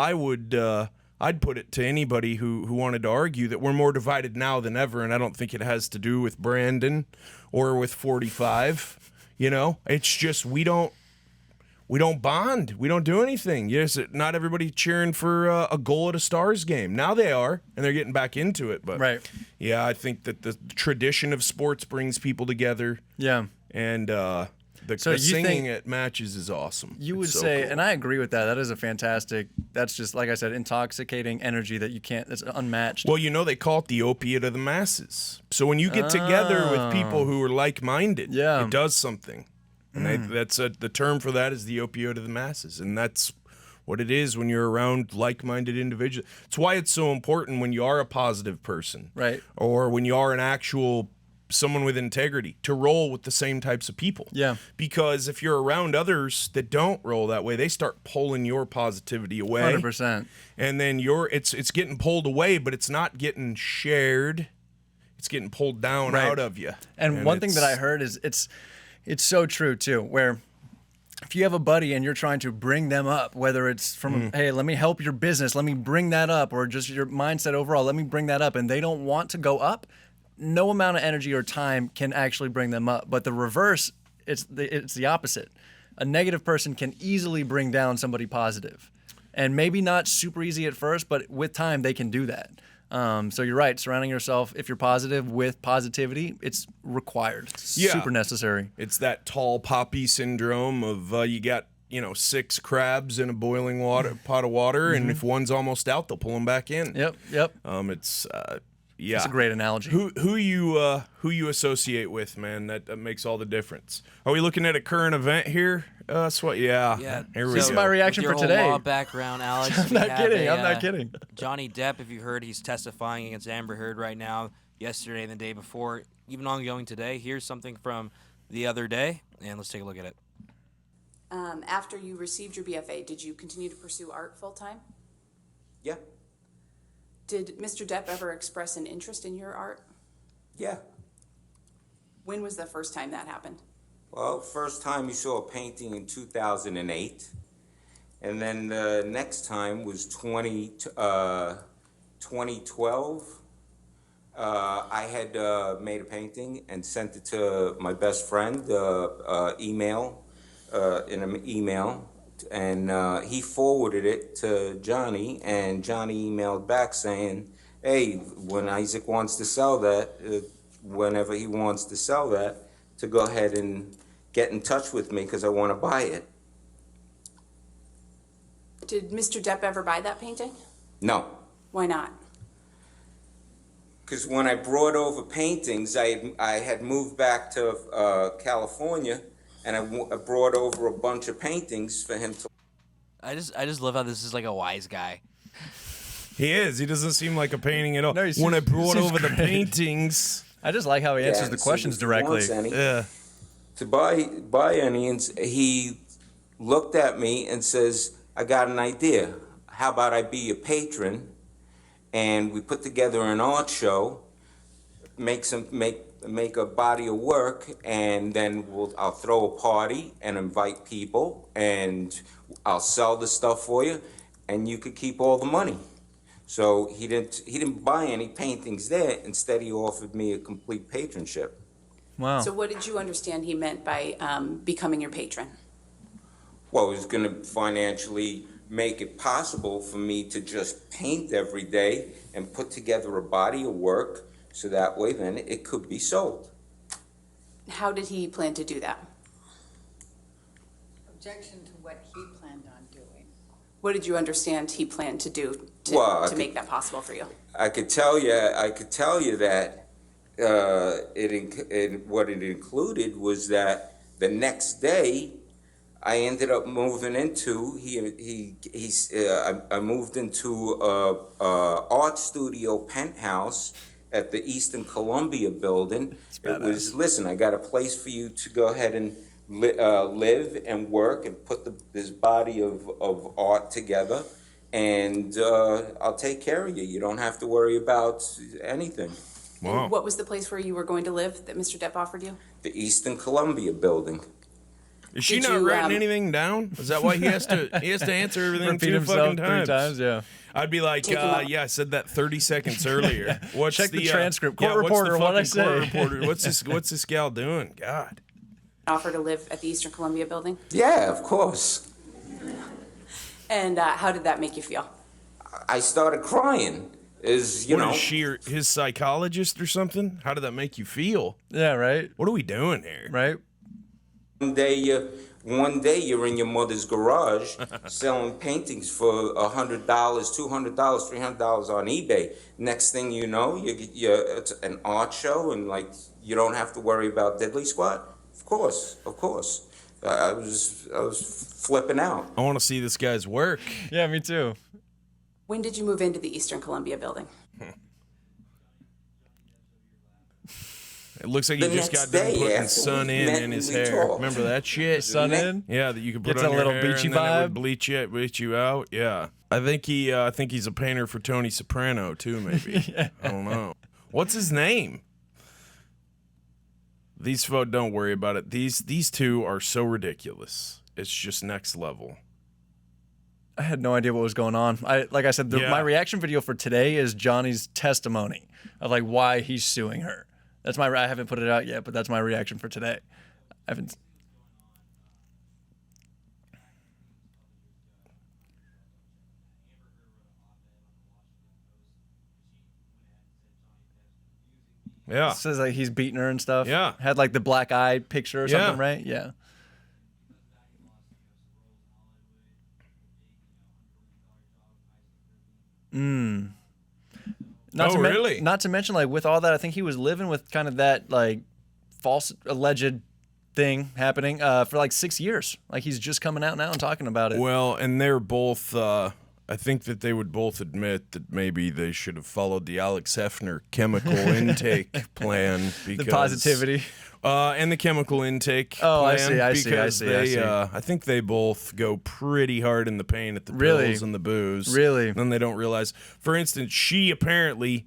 I'd put it to anybody who wanted to argue that we're more divided now than ever, and I don't think it has to do with Brandon or with 45. It's just we don't bond. We don't do anything. Yes, not everybody cheering for a goal at a Stars game. Now they are, and they're getting back into it. But Right. yeah, I think that the tradition of sports brings people together, Yeah. and the So you singing think- at matches is awesome. You would It's so say, cool. and I agree with that. That is a fantastic, that's just, like I said, intoxicating energy that that's unmatched. Well, they call it the opiate of the masses. So when you get together with people who are like-minded, Yeah. it does something. And the term for that is the opioid of the masses. And that's what it is when you're around like-minded individuals. It's why it's so important when you are a positive person. Right. Or when you are an actual someone with integrity to roll with the same types of people. Yeah. Because if you're around others that don't roll that way, they start pulling your positivity away. 100%. And then it's getting pulled away, but it's not getting shared. It's getting pulled down Right. out of you. And one thing that I heard is it's so true too, where if you have a buddy and you're trying to bring them up, whether it's from, hey, let me help your business, let me bring that up, or just your mindset overall, let me bring that up, and they don't want to go up, no amount of energy or time can actually bring them up. But the reverse, it's the opposite. A negative person can easily bring down somebody positive. And maybe not super easy at first, but with time they can do that. So you're right, surrounding yourself, if you're positive, with positivity, it's required. It's Yeah. super necessary. It's that tall poppy syndrome of you got 6 crabs in a boiling pot of water, and if one's almost out, they'll pull them back in. Yep. It's yeah. It's a great analogy. Who you associate with, man? That makes all the difference. Are we looking at a current event here? Yeah. Here we This is go. my reaction With your for today. whole law background, Alex. I'm not kidding. I'm not kidding. Johnny Depp, if you heard, he's testifying against Amber Heard right now. Yesterday and the day before, even ongoing today. Here's something from the other day, and let's take a look at it. After you received your BFA, did you continue to pursue art full time? Yeah. Did Mr. Depp ever express an interest in your art? Yeah. When was the first time that happened? Well, first time he saw a painting in 2008. And then the next time was 2012. I had made a painting and sent it to my best friend, in an email, and he forwarded it to Johnny, and Johnny emailed back saying, hey, when Isaac wants to sell that, whenever he wants to sell that, to go ahead and get in touch with me because I want to buy it. Did Mr. Depp ever buy that painting? No. Why not? Because when I brought over paintings, I had moved back to California, and I brought over a bunch of paintings for him to. I just love how this is like a wise guy. He is. He doesn't seem like a painting at all. No, when I brought over the great. paintings. I just like how he answers the so questions if he directly. wants any, Yeah. to buy any, and he looked at me and says, I got an idea. How about I be a patron, and we put together an art show, make a body of work, and then I'll throw a party and invite people, and I'll sell the stuff for you, and you could keep all the money. So he didn't buy any paintings there. Instead, he offered me a complete patronship. Wow. So what did you understand he meant by becoming your patron? Well, it was going to financially make it possible for me to just paint every day and put together a body of work, so that way then it could be sold. How did he plan to do that? Objection to what he planned on doing. What did you understand he planned to do Well, to make that possible for you? I could tell you that what it included was that the next day I ended up moving into I moved into a art studio penthouse at the Eastern Columbia building. It was, listen, I got a place for you to go ahead and live and work and put this body of art together, and I'll take care of you. You don't have to worry about anything. Wow. What was the place where you were going to live that Mr. Depp offered you? The Eastern Columbia building. Is she Did not you, writing anything down? Is that why he has to answer everything Repeat 2 himself fucking 3 times? times, yeah. I'd be like, Take him out. yeah, I said that 30 seconds earlier. What's Check the transcript. yeah, Court what's the reporter, what'd I fucking court say? reporter? What's this gal doing? God. Offer to live at the Eastern Columbia building? Yeah, of course. And how did that make you feel? I started crying. Is she his psychologist or something? How did that make you feel? Yeah, right? What are we doing here? Right? One day you're in your mother's garage selling paintings for $100, $200, $300 on eBay. Next thing you know, it's an art show, and like you don't have to worry about diddly squat. Of course. I was flipping out. I want to see this guy's work. Yeah, me too. When did you move into the Eastern Columbia building? It looks like The he just got next done day putting after sun we in met in his and we hair. talked. Remember that shit? Sun in? Yeah, that you could put Gets on a your little hair beachy and then it vibe. would bleach you out. Yeah, I think he's a painter for Tony Soprano too. Maybe I don't know. What's his name? These folk, don't worry about it. These two are so ridiculous. It's just next level. I had no idea what was going on. Like I said, my reaction video for today is Johnny's testimony of like why he's suing her. That's I haven't put it out yet, but that's my reaction for today. I haven't. Yeah. It says like he's beating her and stuff. Yeah. Had like the black eye picture or something, Yeah. right? Yeah. Really? Not to mention, like, with all that, I think he was living with kind of that, like, false alleged thing happening for, like, 6 years. Like, he's just coming out now and talking about it. Well, and they're both. I think that they would both admit that maybe they should have followed the Alex Hefner chemical intake plan because The positivity. And the chemical intake. Oh, I plan, see. Because I think they both go pretty hard in the pain at the pills and the booze. Really? And then they don't realize. For instance, she apparently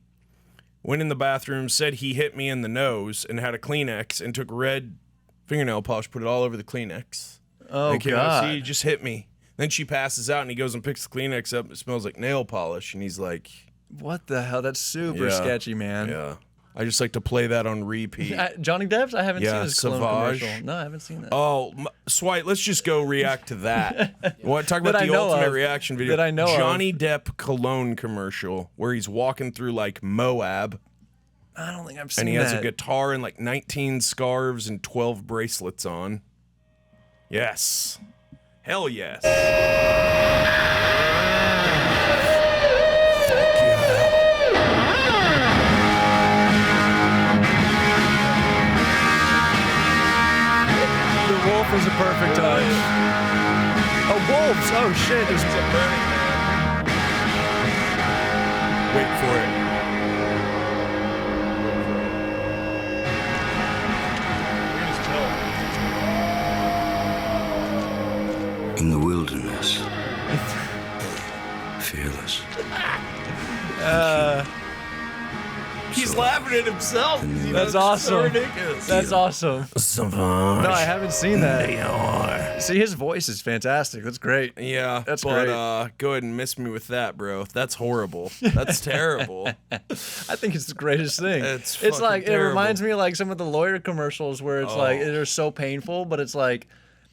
went in the bathroom, said he hit me in the nose, and had a Kleenex, and took red fingernail polish, put it all over the Kleenex. Oh, God. See, he just hit me. Then she passes out, and he goes and picks the Kleenex up. It smells like nail polish, and he's like, what the hell? That's super sketchy, man. Yeah. I just like to play that on repeat. Johnny Depp's? I haven't seen his cologne Sauvage. commercial. No, I haven't seen that. Oh, Swipe, let's just go react to that. Talk about That the I know ultimate of. reaction video. That I know of. Johnny Depp cologne commercial where he's walking through like Moab. I don't think I've seen And he that. has a guitar and like 19 scarves and 12 bracelets on. Yes. Hell yes. The wolf is a perfect touch. Oh, wolves! Oh shit! There's a Burning Man. Wait for it. In the wilderness, fearless. He's laughing at himself. That's awesome. So ridiculous. That's awesome. No, I haven't seen that. See, his voice is fantastic. That's great. Yeah, That's but great. go ahead and miss me with that, bro. That's horrible. That's terrible. I think it's the greatest thing. It's like fucking it terrible. reminds me of like some of the lawyer commercials where it's like they're so painful, but it's like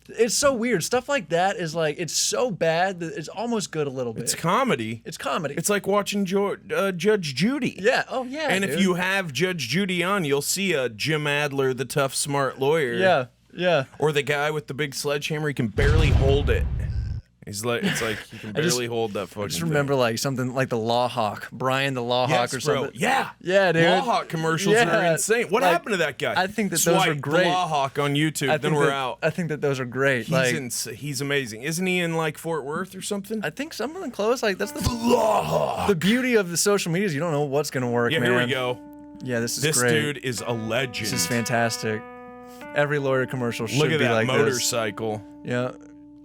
it's so weird. Stuff like that is like it's so bad that it's almost good a little bit. It's comedy. It's comedy. It's like watching Judge Judy. Yeah. Oh yeah. And if dude. you have Judge Judy on, you'll see a Jim Adler, the tough, smart lawyer. Yeah. Yeah. Or the guy with the big sledgehammer, he can barely hold it. He's like, it's like he can barely hold that fucking I just remember like something like the Law Hawk, Brian the Law thing. Hawk Yes, or something. bro. Yeah. Yeah, dude. Law Hawk commercials are Yeah, insane. What like, happened to that guy? I think that those are Swipe great. the Law Hawk on YouTube, I then think we're that- out. I think that those are great. He's amazing. Isn't he in like Fort Worth or something? I think something close. Like that's the Law Hawk. the beauty of the social media is you don't know what's gonna work. Yeah, man. here we go. Yeah, this is This great. dude is a legend. This is fantastic. Every lawyer commercial should Look at be that like motorcycle. this. Yeah.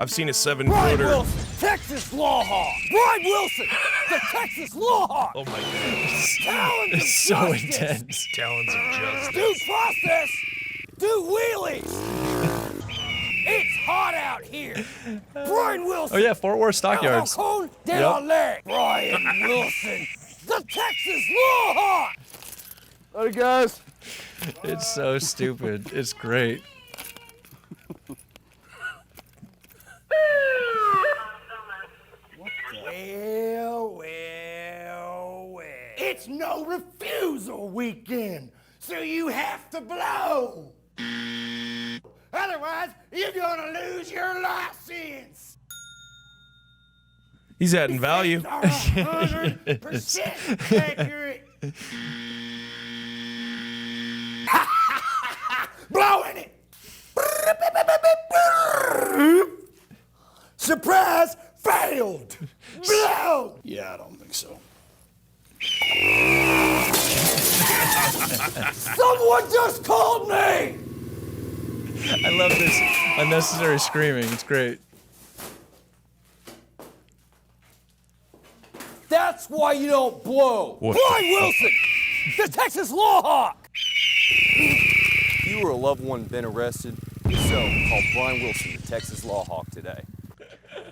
I've seen a 7-footer. Texas Law Hawk. Bryan Wilson, the Texas Law Hawk. Oh my god. Talons of It's so justice. intense. Talons of justice. Do process. Do wheelies. It's hot out here. Bryan Wilson. Oh yeah, Fort Worth Stockyards. Falcon de la Lake. Bryan Wilson, the Texas Law Hawk. Hey guys. It's so stupid. It's great. Well. It's no refusal weekend, so you have to blow. Otherwise, you're gonna lose your license. He's adding value. Are 100% accurate. Blowing it. Surprise! Failed. Blow. Yeah, I don't think so. Someone just called me. I love this unnecessary screaming. It's great. That's why you don't blow. What Bryan Wilson, the Texas Law Hawk. If you or a loved one been arrested, so call Bryan Wilson, the Texas Law Hawk today.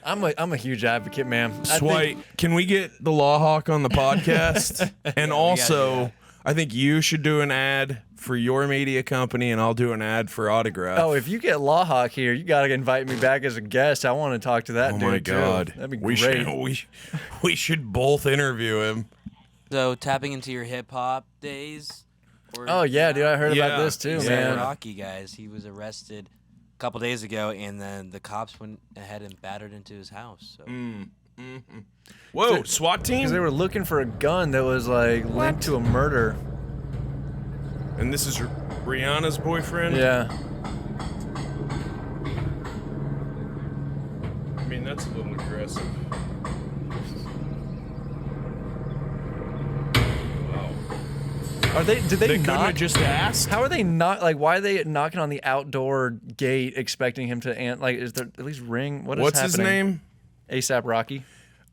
I'm a huge advocate, man. I Swipe, think- can we get the Law Hawk on the podcast? And do also, that. I think you should do an ad for your media company, and I'll do an ad for Autograph. Oh, if you get Law Hawk here, you gotta invite me back as a guest. I want to talk to that Oh dude my too. God, That'd be we great. we should both interview him. So tapping into your hip hop days. Or, Oh yeah, dude, I heard Yeah. about this too, He's man. a Rocky, guys. He was arrested a couple days ago, and then the cops went ahead and battered into his house. So. Whoa, SWAT team? Because they were looking for a gun that was like linked to a murder. And this is Rihanna's boyfriend? Yeah. I mean, that's a little aggressive. Wow. Are they? Did they They couldn't not have just asked. How are they not like? Why are they knocking on the outdoor gate, expecting him to is there at least ring? What's his name? ASAP Rocky.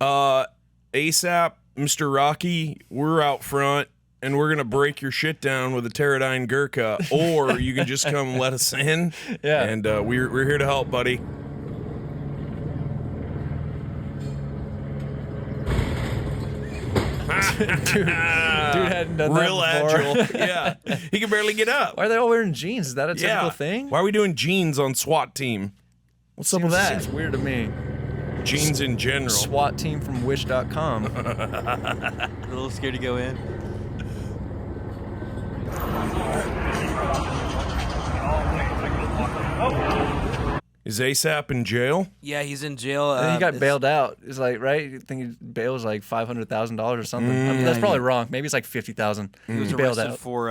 ASAP, Mr. Rocky. We're out front, and we're gonna break your shit down with a pterodine Gurkha, or you can just come let us in. Yeah. And we're here to help, buddy. Dude hadn't done Real that before. agile. Yeah. He can barely get up. Why are they all wearing jeans? Is that a typical thing? Why are we doing jeans on SWAT team? What's up with that? Seems weird to me. Jeans in general. SWAT team from Wish.com. A little scared to go in. Is ASAP in jail? Yeah, he's in jail. And he got bailed out. It's like, right? You think his bail was like $500,000 or something? I mean, that's probably wrong. Maybe it's like $50,000. He was bailed arrested out. for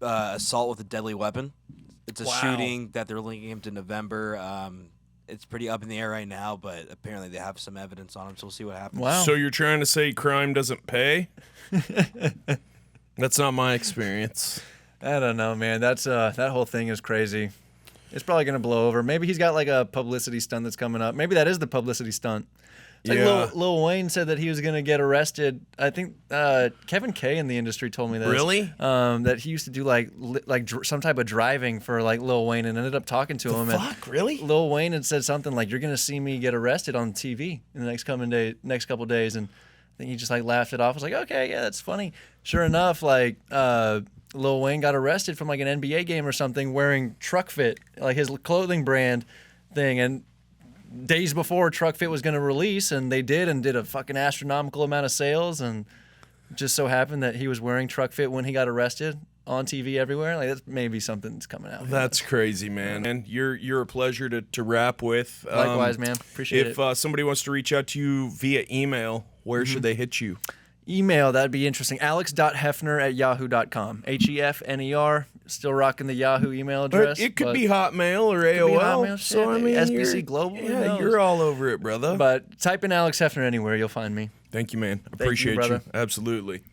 assault with a deadly weapon. It's a shooting that they're linking him to November. It's pretty up in the air right now, but apparently they have some evidence on him, so we'll see what happens. Wow. So you're trying to say crime doesn't pay? That's not my experience. I don't know, man. That's that whole thing is crazy. It's probably gonna blow over. Maybe he's got like a publicity stunt that's coming up. Maybe that is the publicity stunt. It's like Yeah. Lil Wayne said that he was gonna get arrested. I think Kevin K in the industry told me this. Really? That he used to do some type of driving for like Lil Wayne and ended up talking to him. Fuck, really? And Lil Wayne had said something like, "You're gonna see me get arrested on TV in the next couple days," and I think he just like laughed it off. I was like, "Okay, yeah, that's funny." Sure enough, like Lil Wayne got arrested from like an NBA game or something wearing Truck Fit, like his clothing brand thing, and days before Truck Fit was going to release, and they did a fucking astronomical amount of sales, and just so happened that he was wearing Truck Fit when he got arrested on TV everywhere. Like that's maybe something that's coming out. That's crazy, man. And you're a pleasure to rap with. Likewise, man. Appreciate it. If somebody wants to reach out to you via email, where should they hit you? Email, that'd be interesting. alex.hefner@yahoo.com. Hefner. Still rocking the Yahoo email address. It could be Hotmail or AOL. Hotmail, so I mean, SBC Global. Yeah, you're all over it, brother. But type in Alex Hefner anywhere, you'll find me. Thank you, man. Appreciate brother. you. Absolutely.